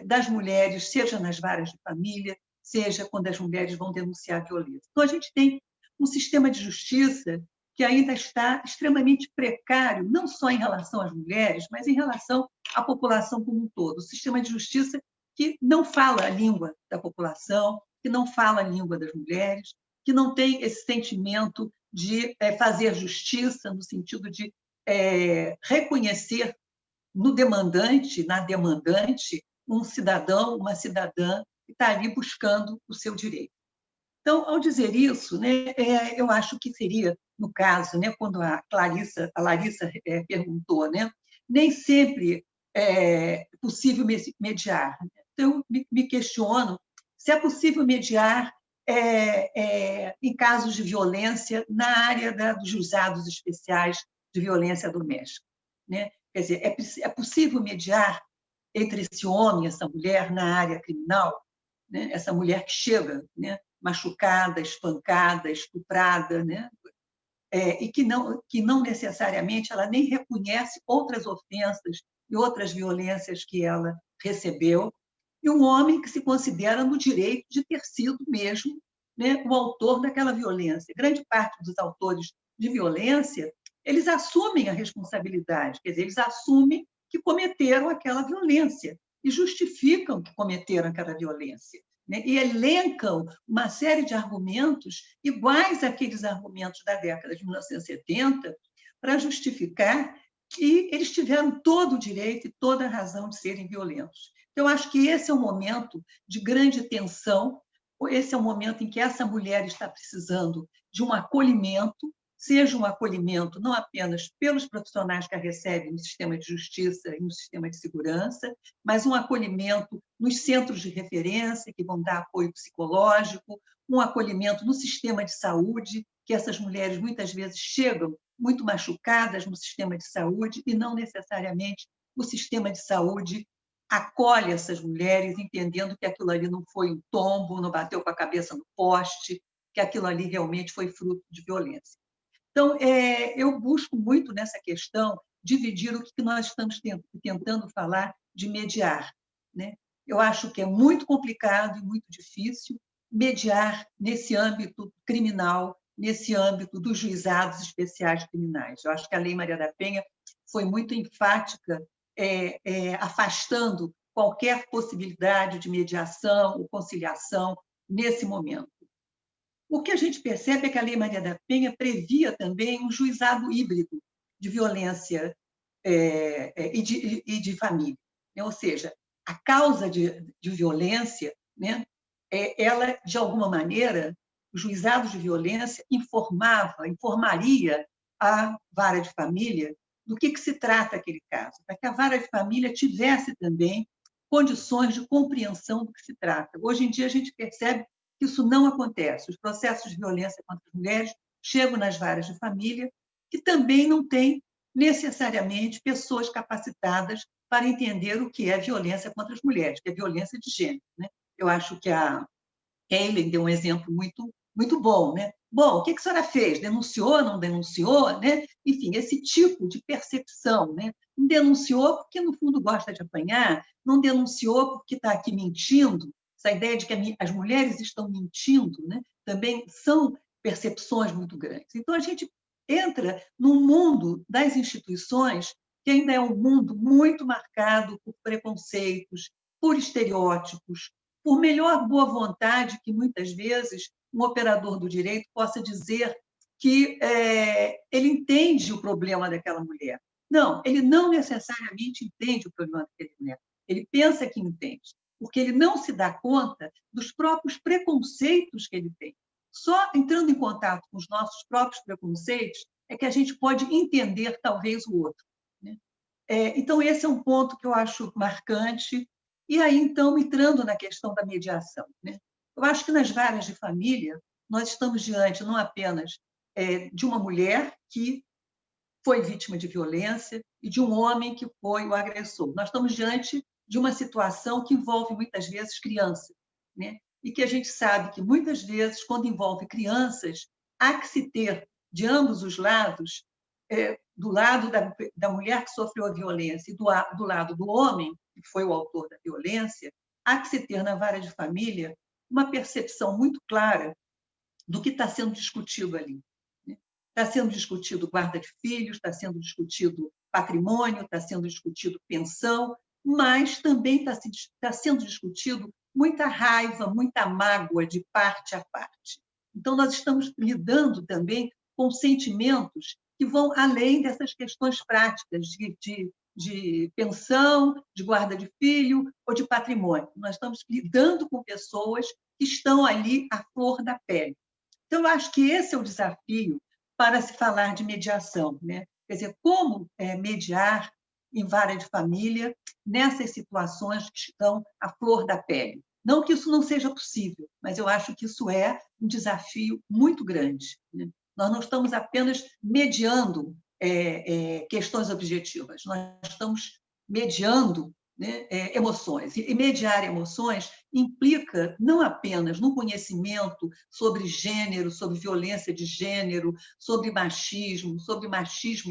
das mulheres, seja nas varas de família, seja quando as mulheres vão denunciar violência. Então, a gente tem um sistema de justiça que ainda está extremamente precário, não só em relação às mulheres, mas em relação à população como um todo. O sistema de justiça que não fala a língua da população, que não fala a língua das mulheres, que não tem esse sentimento de fazer justiça, no sentido de reconhecer no demandante, na demandante, um cidadão, uma cidadã que está ali buscando o seu direito. Então, ao dizer isso, né, eu acho que seria, no caso, né, quando a Larissa perguntou, né, nem sempre é possível mediar. Então, eu me questiono se é possível mediar em casos de violência na área dos juizados especiais de violência doméstica. Né? Quer dizer, é possível mediar entre esse homem e essa mulher na área criminal? Né? Essa mulher que chega, né, machucada, espancada, estuprada, né? E que não necessariamente ela nem reconhece outras ofensas e outras violências que ela recebeu, e um homem que se considera no direito de ter sido mesmo, né, o autor daquela violência. Grande parte dos autores de violência, eles assumem a responsabilidade, quer dizer, eles assumem que cometeram aquela violência e justificam que cometeram aquela violência, né? E elencam uma série de argumentos iguais àqueles argumentos da década de 1970 para justificar que eles tiveram todo o direito e toda a razão de serem violentos. Então, eu acho que esse é um momento de grande tensão, esse é um momento em que essa mulher está precisando de um acolhimento, seja um acolhimento não apenas pelos profissionais que a recebem no sistema de justiça e no sistema de segurança, mas um acolhimento nos centros de referência, que vão dar apoio psicológico, um acolhimento no sistema de saúde, que essas mulheres muitas vezes chegam muito machucadas no sistema de saúde e não necessariamente o sistema de saúde acolhe essas mulheres, entendendo que aquilo ali não foi um tombo, não bateu com a cabeça no poste, que aquilo ali realmente foi fruto de violência. Então, eu busco muito nessa questão dividir o que nós estamos tentando falar de mediar. Né? Eu acho que é muito complicado e muito difícil mediar nesse âmbito criminal, nesse âmbito dos juizados especiais criminais. Eu acho que a Lei Maria da Penha foi muito enfática, afastando qualquer possibilidade de mediação ou conciliação nesse momento. O que a gente percebe é que a Lei Maria da Penha previa também um juizado híbrido de violência e de família. Ou seja, a causa de violência, né, ela, de alguma maneira, o juizado de violência informaria a vara de família do que se trata aquele caso, para que a vara de família tivesse também condições de compreensão do que se trata. Hoje em dia, a gente percebe que isso não acontece. Os processos de violência contra as mulheres chegam nas varas de família, que também não têm necessariamente pessoas capacitadas para entender o que é violência contra as mulheres, que é violência de gênero. Né? Eu acho que a Ellen deu um exemplo muito, muito bom. Né? Bom, o que a senhora fez? Denunciou, não denunciou? Né? Enfim, esse tipo de percepção. Né? Não denunciou porque, no fundo, gosta de apanhar, não denunciou porque está aqui mentindo. Essa ideia de que as mulheres estão mentindo, né? Também são percepções muito grandes. Então, a gente entra num mundo das instituições que ainda é um mundo muito marcado por preconceitos, por estereótipos, por melhor boa vontade que, muitas vezes, um operador do direito possa dizer que ele entende o problema daquela mulher, Não, ele não necessariamente entende o problema daquele boneco. Ele pensa que entende, porque ele não se dá conta dos próprios preconceitos que ele tem. Só entrando em contato com os nossos próprios preconceitos é que a gente pode entender, talvez, o outro, né? Então, esse é um ponto que eu acho marcante. E aí, então, entrando na questão da mediação, né? Eu acho que nas varas de família, nós estamos diante não apenas de uma mulher que foi vítima de violência e de um homem que foi o agressor. Nós estamos diante de uma situação que envolve, muitas vezes, crianças, né? E que a gente sabe que, muitas vezes, quando envolve crianças, há que se ter, de ambos os lados, do lado da mulher que sofreu a violência e do lado do homem, que foi o autor da violência, há que se ter, na vara de família, uma percepção muito clara do que está sendo discutido ali. Está sendo discutido guarda de filhos, está sendo discutido patrimônio, está sendo discutido pensão, mas também está sendo discutido muita raiva, muita mágoa de parte a parte. Então, nós estamos lidando também com sentimentos que vão além dessas questões práticas de pensão, de guarda de filho ou de patrimônio. Nós estamos lidando com pessoas que estão ali à flor da pele. Então, eu acho que esse é o desafio para se falar de mediação, né? Quer dizer, como mediar em vara de família nessas situações que estão à flor da pele. Não que isso não seja possível, mas eu acho que isso é um desafio muito grande, né? Nós não estamos apenas mediando questões objetivas, nós estamos mediando, né, emoções. E mediar emoções implica não apenas no conhecimento sobre gênero, sobre violência de gênero, sobre machismo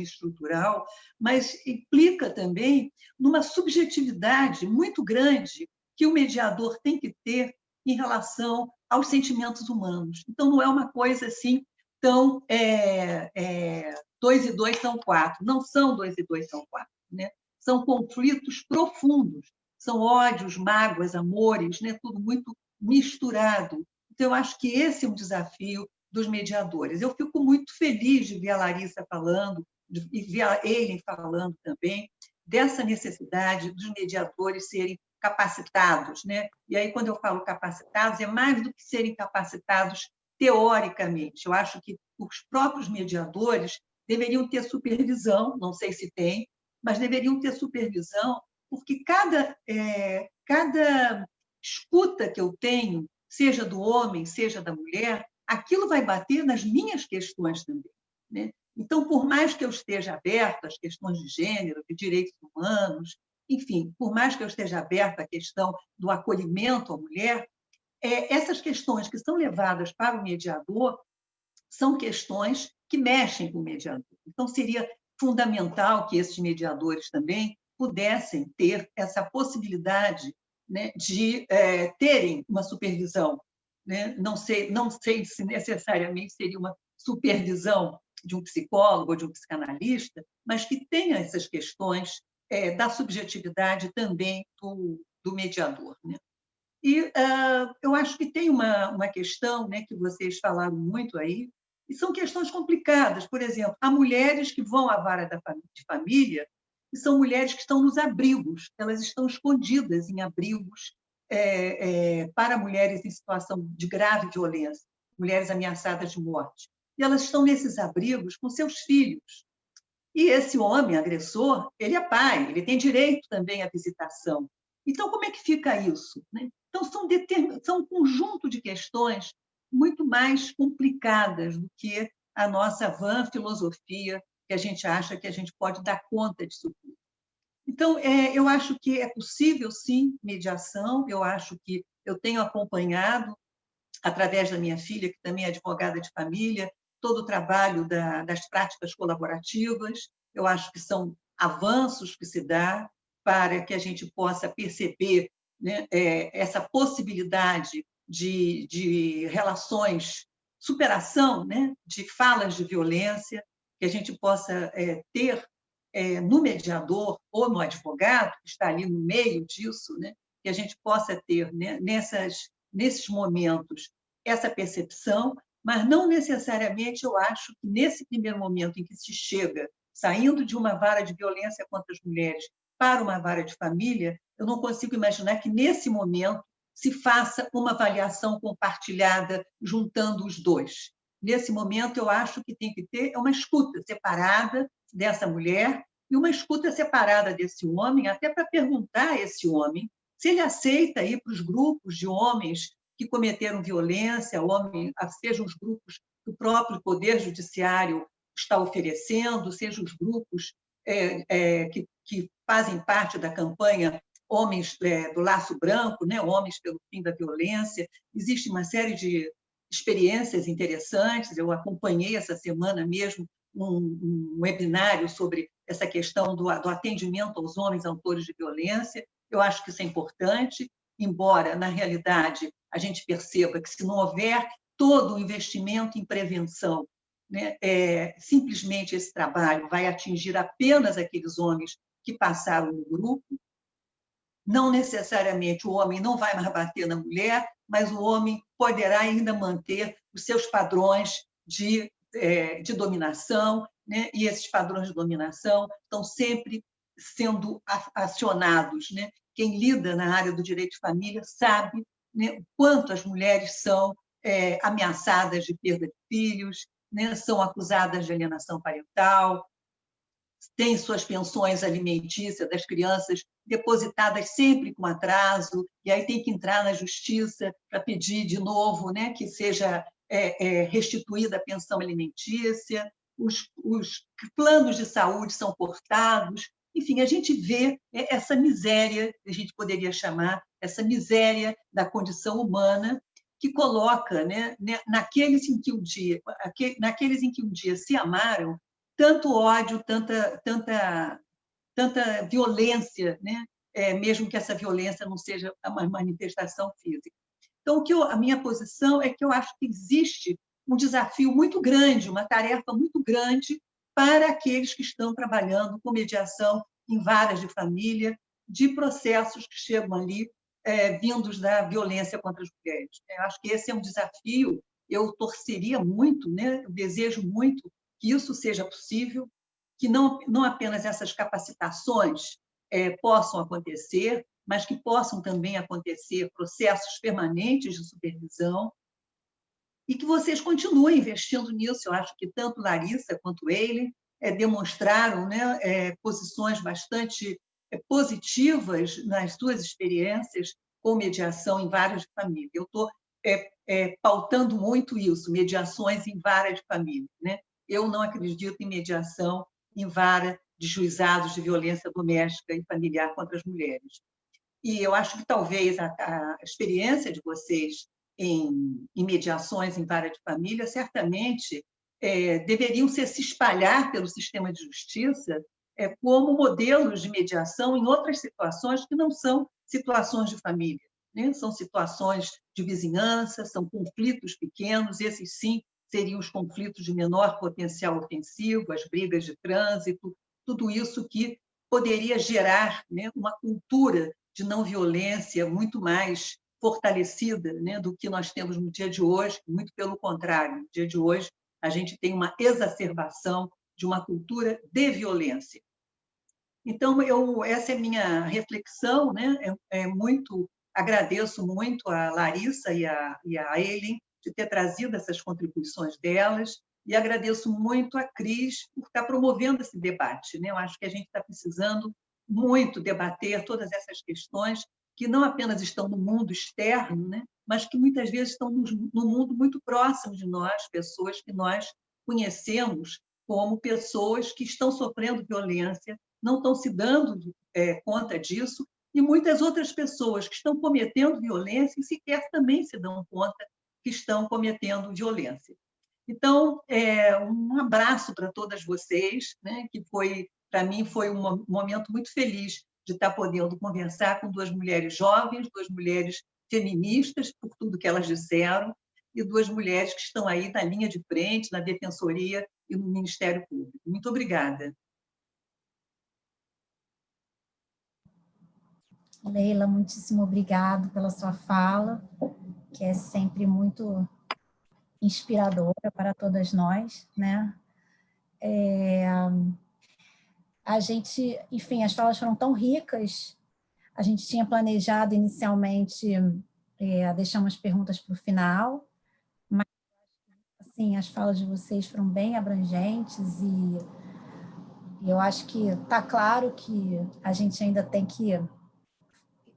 estrutural, mas implica também numa subjetividade muito grande que o mediador tem que ter em relação aos sentimentos humanos. Então, não é uma coisa assim tão 2 e 2 são 4. Não são 2 e 2 são 4, né? São conflitos profundos, são ódios, mágoas, amores, né? Tudo muito misturado. Então, eu acho que esse é um desafio dos mediadores. Eu fico muito feliz de ver a Larissa falando, e ver a Eileen falando também, dessa necessidade dos mediadores serem capacitados, né? E aí, quando eu falo capacitados, é mais do que serem capacitados teoricamente. Eu acho que os próprios mediadores deveriam ter supervisão, não sei se tem, mas deveriam ter supervisão, porque cada escuta que eu tenho, seja do homem, seja da mulher, aquilo vai bater nas minhas questões também, né? Então, por mais que eu esteja aberto às questões de gênero, de direitos humanos, enfim, por mais que eu esteja aberto à questão do acolhimento à mulher, essas questões que são levadas para o mediador são questões que mexem com o mediador. Então, seria fundamental que esses mediadores também pudessem ter essa possibilidade, né, de terem uma supervisão, né? Não sei se necessariamente seria uma supervisão de um psicólogo ou de um psicanalista, mas que tenha essas questões da subjetividade também do mediador, né? E eu acho que tem uma questão, né, que vocês falaram muito aí, e são questões complicadas. Por exemplo, há mulheres que vão à vara de família e são mulheres que estão nos abrigos, elas estão escondidas em abrigos para mulheres em situação de grave violência, mulheres ameaçadas de morte. E elas estão nesses abrigos com seus filhos. E esse homem agressor, ele é pai, ele tem direito também à visitação. Então, como é que fica isso, né? Então, são um conjunto de questões muito mais complicadas do que a nossa vã filosofia, que a gente acha que a gente pode dar conta disso tudo. Então, eu acho que é possível, sim, mediação. Eu acho que eu tenho acompanhado, através da minha filha, que também é advogada de família, todo o trabalho das práticas colaborativas. Eu acho que são avanços que se dá para que a gente possa perceber, né, essa possibilidade de relações, superação, né, de falas de violência, que a gente possa ter no mediador ou no advogado, que está ali no meio disso, né, que a gente possa ter, né, nesses momentos essa percepção, mas não necessariamente eu acho que nesse primeiro momento em que se chega saindo de uma vara de violência contra as mulheres para uma vara de família, eu não consigo imaginar que, nesse momento, se faça uma avaliação compartilhada, juntando os dois. Nesse momento, eu acho que tem que ter uma escuta separada dessa mulher e uma escuta separada desse homem, até para perguntar a esse homem se ele aceita ir para os grupos de homens que cometeram violência, sejam os grupos que o próprio Poder Judiciário está oferecendo, sejam os grupos que fazem parte da campanha Homens do Laço Branco, né? Homens pelo Fim da Violência. Existe uma série de experiências interessantes. Eu acompanhei essa semana mesmo um webinário sobre essa questão do atendimento aos homens autores de violência. Eu acho que isso é importante, embora, na realidade, a gente perceba que, se não houver todo o investimento em prevenção, né, simplesmente esse trabalho vai atingir apenas aqueles homens que passaram no grupo. Não necessariamente o homem não vai mais bater na mulher, mas o homem poderá ainda manter os seus padrões de dominação, né? E esses padrões de dominação estão sempre sendo acionados, né? Quem lida na área do direito de família sabe, né, o quanto as mulheres são ameaçadas de perda de filhos, né? São acusadas de alienação parental, têm suas pensões alimentícias das crianças depositadas sempre com atraso, e aí tem que entrar na justiça para pedir de novo, né, que seja restituída a pensão alimentícia, os planos de saúde são cortados. Enfim, a gente vê essa miséria, a gente poderia chamar, essa miséria da condição humana, que coloca, né, naqueles em que um dia se amaram, tanto ódio, tanta violência, né? Mesmo que essa violência não seja uma manifestação física. Então, a minha posição é que eu acho que existe um desafio muito grande, uma tarefa muito grande para aqueles que estão trabalhando com mediação em varas de família, de processos que chegam ali vindos da violência contra as mulheres. Eu acho que esse é um desafio. Eu torceria muito, né? Eu desejo muito que isso seja possível, que não apenas essas capacitações possam acontecer, mas que possam também acontecer processos permanentes de supervisão, e que vocês continuem investindo nisso. Eu acho que tanto Larissa quanto ele demonstraram, né, posições bastante positivas nas suas experiências com mediação em varas de família. Eu estou pautando muito isso, mediações em vara de família, né? Eu não acredito em mediação em vara de juizados de violência doméstica e familiar contra as mulheres. E eu acho que talvez a experiência de vocês em mediações em vara de família certamente deveriam se espalhar pelo sistema de justiça como modelos de mediação em outras situações que não são situações de família, né? São situações de vizinhança, são conflitos pequenos, esses sim seriam os conflitos de menor potencial ofensivo, as brigas de trânsito, tudo isso que poderia gerar, né, uma cultura de não violência muito mais fortalecida, né, do que nós temos no dia de hoje. Muito pelo contrário, no dia de hoje a gente tem uma exacerbação de uma cultura de violência. Então, essa é a minha reflexão, né? Agradeço muito a Larissa e a Eileen de ter trazido essas contribuições delas, e agradeço muito a Cris por estar promovendo esse debate, né? Eu acho que a gente está precisando muito debater todas essas questões que não apenas estão no mundo externo, né? Mas que muitas vezes estão no mundo muito próximo de nós, pessoas que nós conhecemos como pessoas que estão sofrendo violência, não estão se dando conta disso, e muitas outras pessoas que estão cometendo violência e sequer também se dão conta que estão cometendo violência. Então, um abraço para todas vocês, né, que para mim foi um momento muito feliz de estar podendo conversar com duas mulheres jovens, duas mulheres feministas, por tudo que elas disseram, e duas mulheres que estão aí na linha de frente, na Defensoria e no Ministério Público. Muito obrigada.
Leila, muitíssimo obrigado pela sua fala, que é sempre muito inspiradora para todas nós, né? a gente, enfim, as falas foram tão ricas, a gente tinha planejado inicialmente deixar umas perguntas para o final, mas, assim, as falas de vocês foram bem abrangentes e eu acho que está claro que a gente ainda tem que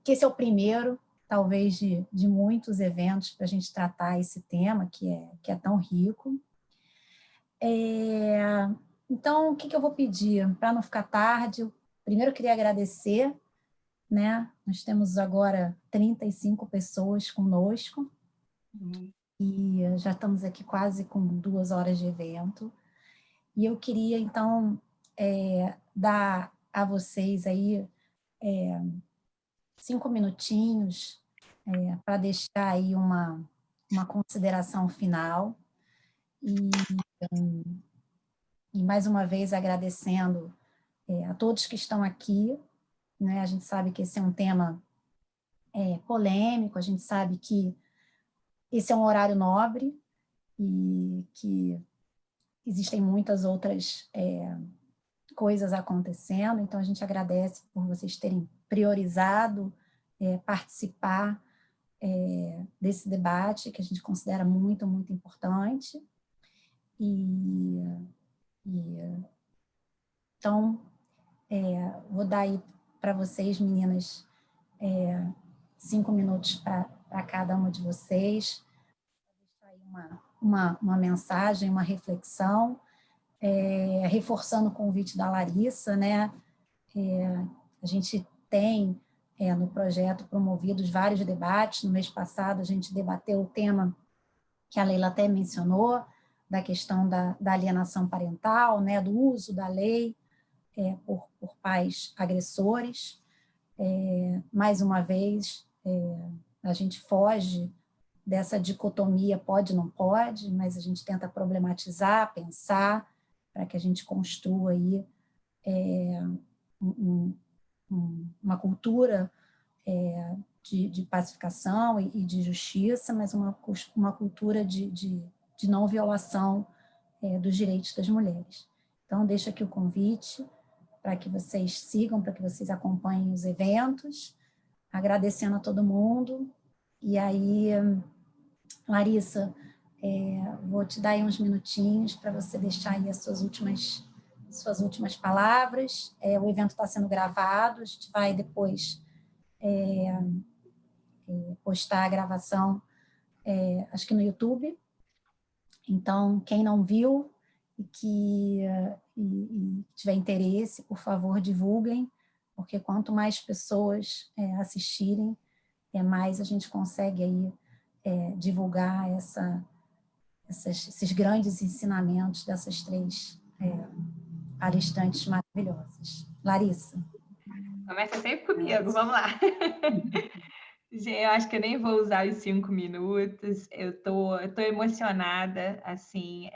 esse é o primeiro, talvez, de muitos eventos para a gente tratar esse tema, que é tão rico. Então, o que eu vou pedir? Para não ficar tarde, primeiro eu queria agradecer, né? Nós temos agora 35 pessoas conosco, e já estamos aqui quase com 2 horas de evento. E eu queria, então, dar a vocês aí 5 minutinhos para deixar aí uma consideração final. E mais uma vez agradecendo a todos que estão aqui, né? A gente sabe que esse é um tema polêmico, a gente sabe que esse é um horário nobre e que existem muitas outras coisas acontecendo, então a gente agradece por vocês terem priorizado participar desse debate, que a gente considera muito, muito importante. Então, vou dar aí para vocês, meninas, 5 minutos para cada uma de vocês, deixar aí uma mensagem, uma reflexão, reforçando o convite da Larissa, né? A gente tem no projeto promovidos vários debates. No mês passado a gente debateu o tema que a Leila até mencionou, da questão da alienação parental, né? Do uso da lei por pais agressores. Mais uma vez, a gente foge dessa dicotomia pode, não pode, mas a gente tenta problematizar, pensar, para que a gente construa aí uma cultura de pacificação e de justiça, mas uma cultura de não violação dos direitos das mulheres. Então, deixo aqui o convite para que vocês sigam, para que vocês acompanhem os eventos, agradecendo a todo mundo. E aí, Larissa, vou te dar aí uns minutinhos para você deixar aí as suas últimas palavras. O evento está sendo gravado, a gente vai depois postar a gravação, acho que no YouTube. Então, quem não viu e que tiver interesse, por favor, divulguem, porque quanto mais pessoas assistirem, mais a gente consegue aí divulgar esses grandes ensinamentos dessas 3 palestrantes maravilhosas. Larissa.
Começa sempre comigo, vamos lá. Eu acho que eu nem vou usar os 5 minutos, eu tô emocionada, assim,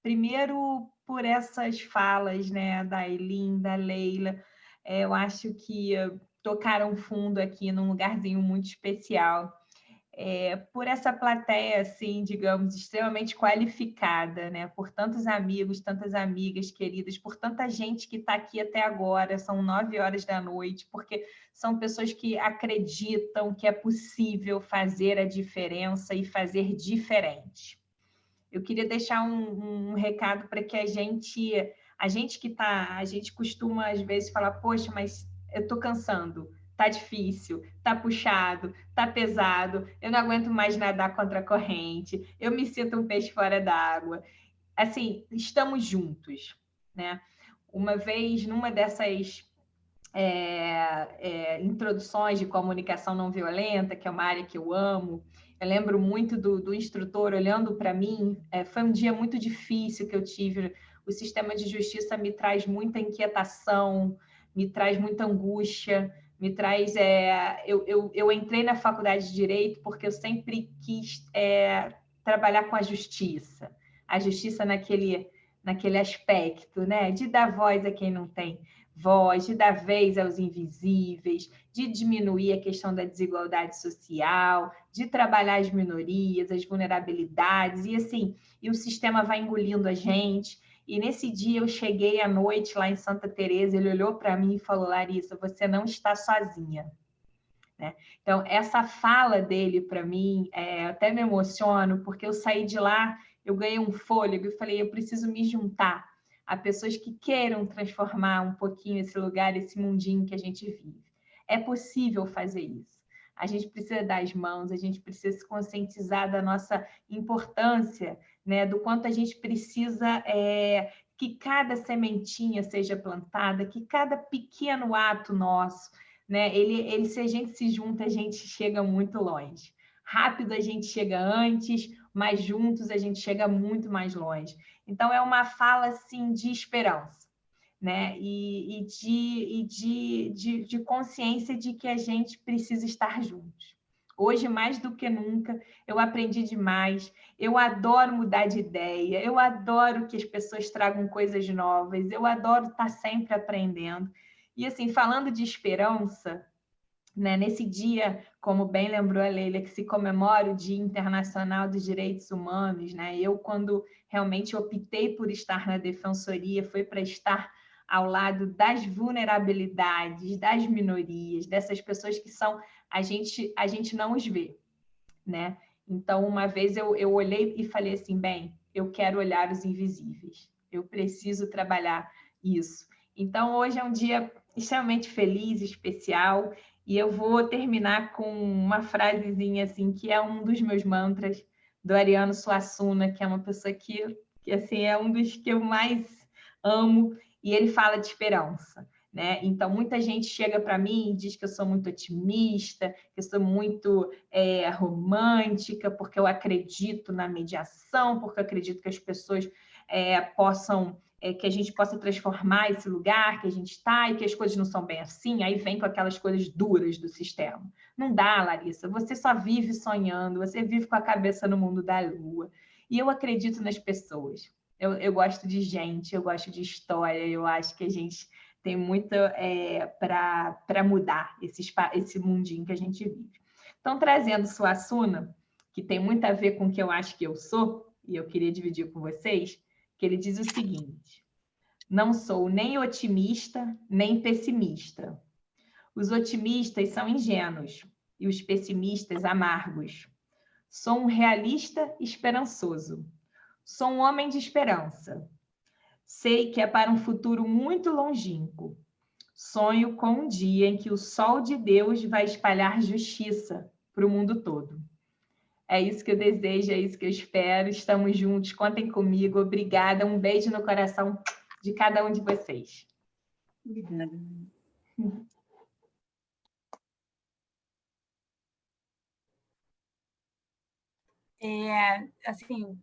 primeiro por essas falas, né, da Aylin, da Leila, eu acho que tocaram fundo aqui num lugarzinho muito especial, por essa plateia, assim, digamos, extremamente qualificada, né, por tantos amigos, tantas amigas queridas, por tanta gente que está aqui até agora, são 9 horas da noite, porque são pessoas que acreditam que é possível fazer a diferença e fazer diferente. Eu queria deixar um recado para que a gente costuma às vezes falar, poxa, mas eu estou cansando, tá difícil, tá puxado, tá pesado, eu não aguento mais nadar contra a corrente, eu me sinto um peixe fora d'água. Assim, estamos juntos, né? Uma vez, numa dessas introduções de comunicação não violenta, que é uma área que eu amo, eu lembro muito do instrutor olhando para mim, foi um dia muito difícil que eu tive, o sistema de justiça me traz muita inquietação, me traz muita angústia, me traz... eu entrei na faculdade de Direito porque eu sempre quis trabalhar com a justiça naquele aspecto, né? De dar voz a quem não tem voz, de dar vez aos invisíveis, de diminuir a questão da desigualdade social, de trabalhar as minorias, as vulnerabilidades, e assim, e o sistema vai engolindo a gente, E nesse dia eu cheguei à noite lá em Santa Teresa, ele olhou para mim e falou: Larissa, você não está sozinha. Né? Então, essa fala dele para mim, até me emociono, porque eu saí de lá, eu ganhei um fôlego e falei, eu preciso me juntar a pessoas que queiram transformar um pouquinho esse lugar, esse mundinho que a gente vive. É possível fazer isso. A gente precisa dar as mãos, a gente precisa se conscientizar da nossa importância, né? Do quanto a gente precisa que cada sementinha seja plantada, que cada pequeno ato nosso, né? Se a gente se junta, a gente chega muito longe. Rápido a gente chega antes, mas juntos a gente chega muito mais longe. Então, é uma fala, assim, de esperança, né? E de consciência de que a gente precisa estar juntos. Hoje, mais do que nunca, eu aprendi demais, eu adoro mudar de ideia, eu adoro que as pessoas tragam coisas novas, eu adoro estar sempre aprendendo. E, assim, falando de esperança, né, nesse dia, como bem lembrou a Leila, que se comemora o Dia Internacional dos Direitos Humanos, né, eu, quando realmente optei por estar na Defensoria, foi para estar ao lado das vulnerabilidades, das minorias, dessas pessoas que são, a gente não os vê, né? Então, uma vez eu olhei e falei assim, bem, eu quero olhar os invisíveis, eu preciso trabalhar isso. Então, hoje é um dia extremamente feliz, especial, e eu vou terminar com uma frasezinha assim, que é um dos meus mantras, do Ariano Suassuna, que é uma pessoa que assim, é um dos que eu mais amo, e ele fala de esperança. Né? Então, muita gente chega para mim e diz que eu sou muito otimista, que eu sou muito romântica, porque eu acredito na mediação, porque eu acredito que as pessoas possam, que a gente possa transformar esse lugar que a gente está e que as coisas não são bem assim, aí vem com aquelas coisas duras do sistema. Não dá, Larissa, você só vive sonhando, você vive com a cabeça no mundo da lua. E eu acredito nas pessoas. Eu gosto de gente, eu gosto de história, eu acho que a gente tem muito para mudar esse mundinho que a gente vive. Então, trazendo Suassuna, que tem muito a ver com o que eu acho que eu sou, e eu queria dividir com vocês, que ele diz o seguinte: não sou nem otimista, nem pessimista. Os otimistas são ingênuos e os pessimistas amargos. Sou um realista esperançoso. Sou um homem de esperança. Sei que é para um futuro muito longínquo. Sonho com um dia em que o sol de Deus vai espalhar justiça para o mundo todo. É isso que eu desejo, é isso que eu espero. Estamos juntos, contem comigo. Obrigada, um beijo no coração de cada um de vocês.
Obrigada.
Assim,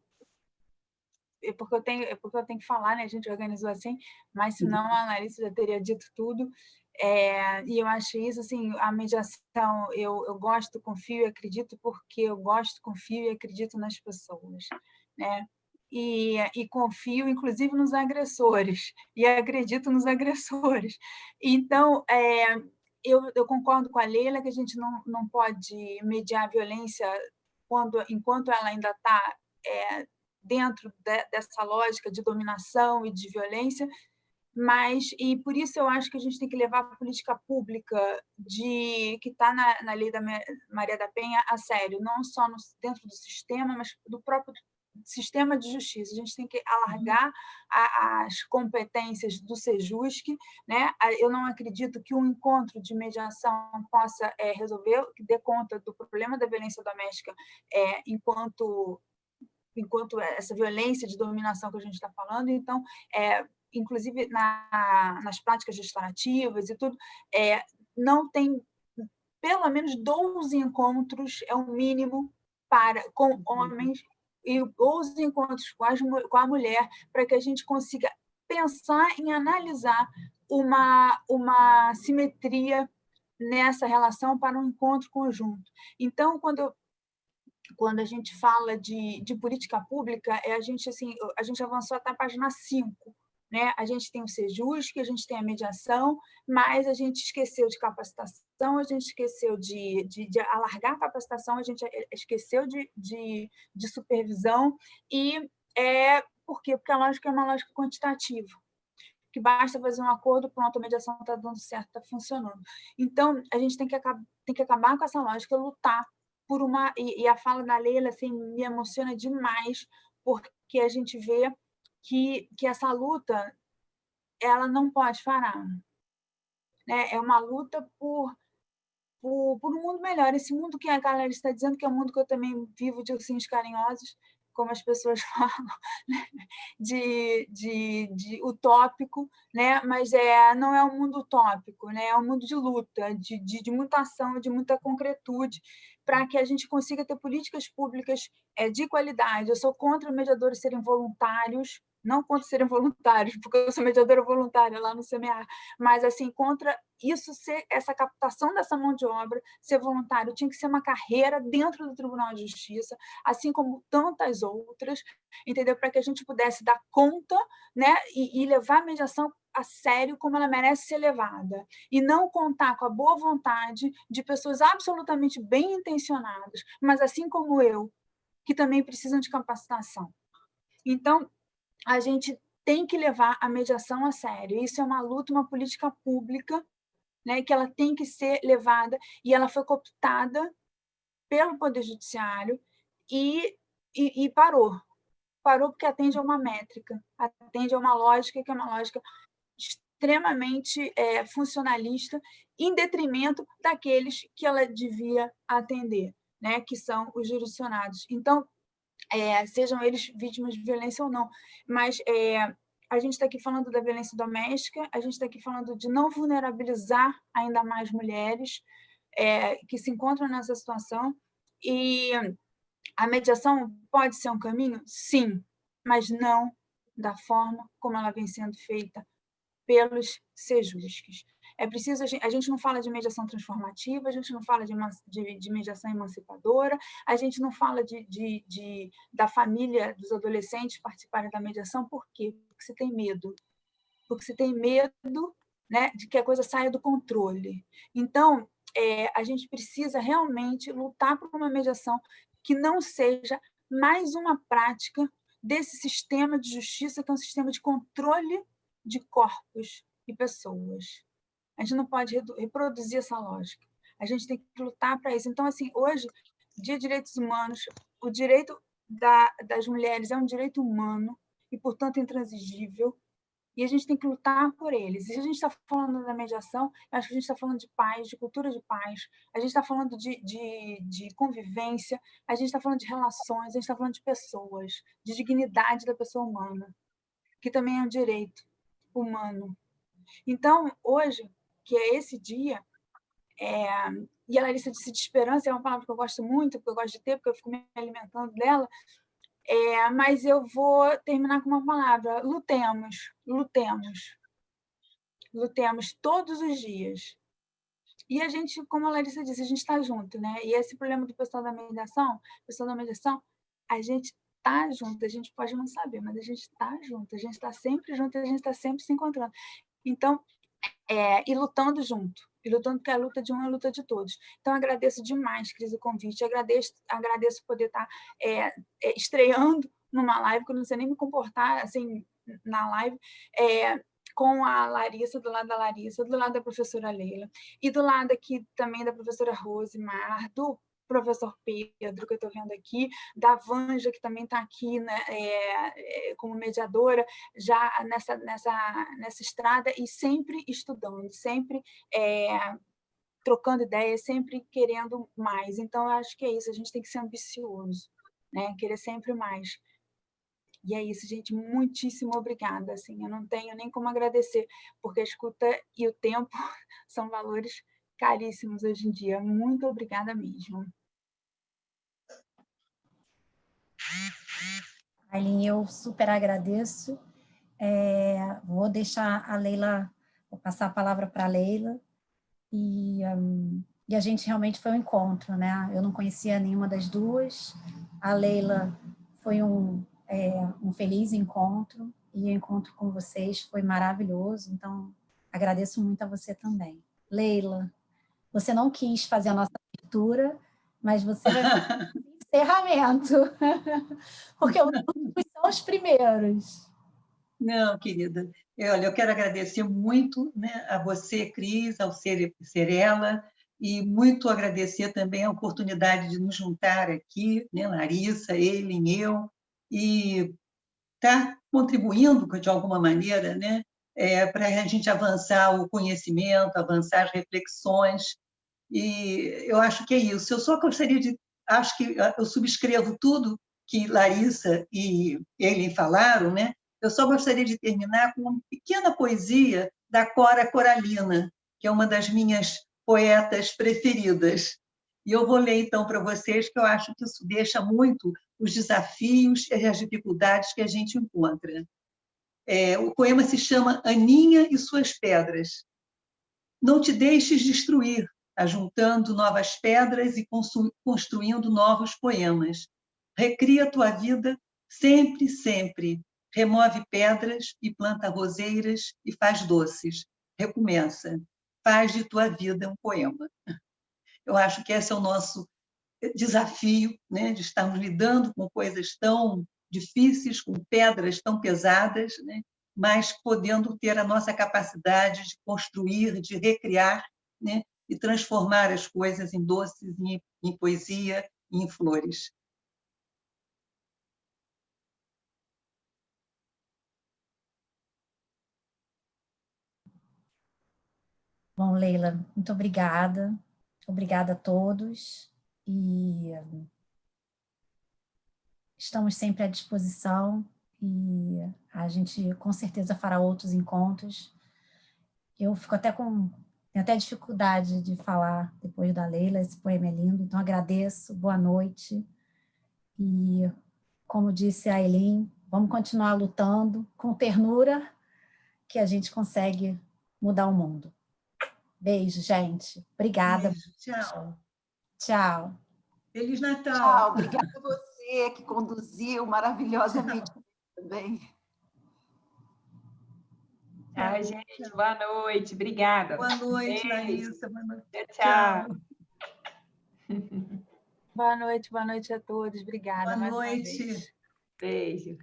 porque eu tenho que falar, né? A gente organizou assim, mas senão a Larissa já teria dito tudo. E eu acho isso, assim, a mediação, eu gosto, confio e acredito porque eu gosto, confio e acredito nas pessoas, né? E confio, inclusive, nos agressores, e acredito nos agressores. Então, eu concordo com a Leila que a gente não pode mediar a violência enquanto ela ainda está dentro dessa lógica de dominação e de violência, e por isso eu acho que a gente tem que levar a política pública que está na lei da Maria da Penha a sério, não só dentro do sistema, mas do próprio sistema de justiça. A gente tem que alargar as competências do Sejusc, né? Eu não acredito que um encontro de mediação possa resolver, que dê conta do problema da violência doméstica enquanto essa violência de dominação que a gente está falando. Então, inclusive nas práticas restaurativas e tudo, não tem pelo menos 12 encontros, é o mínimo, com homens, e 12 encontros com a mulher, para que a gente consiga pensar em analisar uma simetria nessa relação para um encontro conjunto. Então, quando a gente fala de política pública, a gente avançou até a página 5. Né? A gente tem o Sejusc, a gente tem a mediação, mas a gente esqueceu de capacitação, a gente esqueceu de alargar a capacitação, a gente esqueceu de supervisão, e Por quê? Porque a lógica é uma lógica quantitativa, que basta fazer um acordo, pronto, a mediação está dando certo, está funcionando. Então, a gente tem que acabar com essa lógica, lutar por uma... E a fala da Leila assim, me emociona demais, porque a gente vê que essa luta ela não pode parar. Né? É uma luta por um mundo melhor. Esse mundo que a galera está dizendo, que é um mundo que eu também vivo de ursinhos carinhosos, como as pessoas falam, né? de utópico, né? Mas não é um mundo utópico, né? É um mundo de luta, de muita ação, de muita concretude, para que a gente consiga ter políticas públicas de qualidade. Eu sou contra mediadores serem voluntários, não contra serem voluntários, porque eu sou mediadora voluntária lá no CMA, mas assim, contra isso ser, essa captação dessa mão de obra, ser voluntário, tinha que ser uma carreira dentro do Tribunal de Justiça, assim como tantas outras, entendeu? Para que a gente pudesse dar conta, né, e levar a mediação a sério como ela merece ser levada, e não contar com a boa vontade de pessoas absolutamente bem intencionadas, mas assim como eu, que também precisam de capacitação. Então, a gente tem que levar a mediação a sério. Isso é uma luta, uma política pública, né, que ela tem que ser levada, e ela foi cooptada pelo Poder Judiciário e parou. Parou porque atende a uma métrica, atende a uma lógica que é uma lógica extremamente funcionalista, em detrimento daqueles que ela devia atender, né, que são os jurisdicionados. Então, sejam eles vítimas de violência ou não. Mas a gente está aqui falando da violência doméstica, a gente está aqui falando de não vulnerabilizar ainda mais mulheres que se encontram nessa situação. E a mediação pode ser um caminho? Sim, mas não da forma como ela vem sendo feita pelos sejusques. É preciso, a gente não fala de mediação transformativa, a gente não fala de mediação emancipadora, a gente não fala da família dos adolescentes participarem da mediação. Por quê? Porque você tem medo. Porque você tem medo, né, de que a coisa saia do controle. Então, a gente precisa realmente lutar por uma mediação que não seja mais uma prática desse sistema de justiça, que é um sistema de controle de corpos e pessoas. A gente não pode reproduzir essa lógica. A gente tem que lutar para isso. Então, assim, hoje, Dia de Direitos Humanos, o direito das mulheres é um direito humano e, portanto, intransigível, e a gente tem que lutar por eles. E se a gente está falando da mediação, eu acho que a gente está falando de paz, de cultura de paz, a gente está falando de convivência, a gente está falando de relações, a gente está falando de pessoas, de dignidade da pessoa humana, que também é um direito humano. Então, hoje, que é esse dia, e a Larissa disse de esperança, é uma palavra que eu gosto muito, porque eu gosto de ter, porque eu fico me alimentando dela, mas eu vou terminar com uma palavra: lutemos, lutemos, lutemos todos os dias. E a gente, como a Larissa disse, a gente está junto, né? E esse problema do pessoal da mediação, a gente está junto, a gente pode não saber, mas a gente está junto, a gente está sempre junto, a gente está sempre se encontrando. Então, e lutando junto, e lutando, porque a luta de um é a luta de todos. Então, agradeço demais, Cris, o convite, agradeço poder estar estreando numa live, que eu não sei nem me comportar assim, na live, com a Larissa, do lado da Larissa, do lado da professora Leila, e do lado aqui também da professora Rosemar, do professor Pedro, que eu estou vendo aqui, da Vanja, que também está aqui, né, como mediadora, já nessa estrada, e sempre estudando, sempre trocando ideias, sempre querendo mais. Então, eu acho que é isso, a gente tem que ser ambicioso, né, querer sempre mais. E é isso, gente, muitíssimo obrigada. Assim, eu não tenho nem como agradecer, porque a escuta e o tempo são valores caríssimos hoje em dia. Muito obrigada mesmo.
Aileen, eu super agradeço. Vou deixar a Leila, vou passar a palavra para a Leila, e a gente realmente foi um encontro, né? Eu não conhecia nenhuma das duas, a Leila foi um feliz encontro, e o encontro com vocês foi maravilhoso, então agradeço muito a você também. Leila, você não quis fazer a nossa abertura, mas você vai fazer o encerramento, porque os São os primeiros.
Não, querida. Olha, eu quero agradecer muito, né, a você, Cris, ao Serela, e muito agradecer também a oportunidade de nos juntar aqui, né, Larissa, Ellen, eu, e estar contribuindo de alguma maneira, né, para a gente avançar o conhecimento, avançar as reflexões. E eu acho que é isso. Eu só gostaria de... Acho que eu subscrevo tudo que Larissa e Ellen falaram, né? Eu só gostaria de terminar com uma pequena poesia da Cora Coralina, que é uma das minhas poetas preferidas. E eu vou ler, então, para vocês, que eu acho que isso deixa muito os desafios e as dificuldades que a gente encontra. O poema se chama Aninha e Suas Pedras. Não te deixes destruir, ajuntando novas pedras e construindo novos poemas. Recria tua vida sempre, sempre. Remove pedras e planta roseiras e faz doces. Recomeça. Faz de tua vida um poema. Eu acho que esse é o nosso desafio, né, de estarmos lidando com coisas tão difíceis, com pedras tão pesadas, né, mas podendo ter a nossa capacidade de construir, de recriar, né, e transformar as coisas em doces, em poesia, em flores.
Bom, Leila, muito obrigada. Obrigada a todos. E estamos sempre à disposição e a gente com certeza fará outros encontros. Eu fico até tenho até dificuldade de falar depois da Leila, esse poema é lindo, então agradeço, boa noite. E, como disse a Eileen, vamos continuar lutando com ternura, que a gente consegue mudar o mundo. Beijo, gente. Obrigada.
Beijo, tchau.
Tchau.
Feliz Natal.
Tchau, obrigada a você que conduziu maravilhosamente também.
Tchau, gente. Boa noite. Obrigada.
Boa noite,
Beijo.
Larissa. Boa noite.
Tchau.
Boa noite a todos. Obrigada
Boa
mais uma
noite.
vez.
Beijo.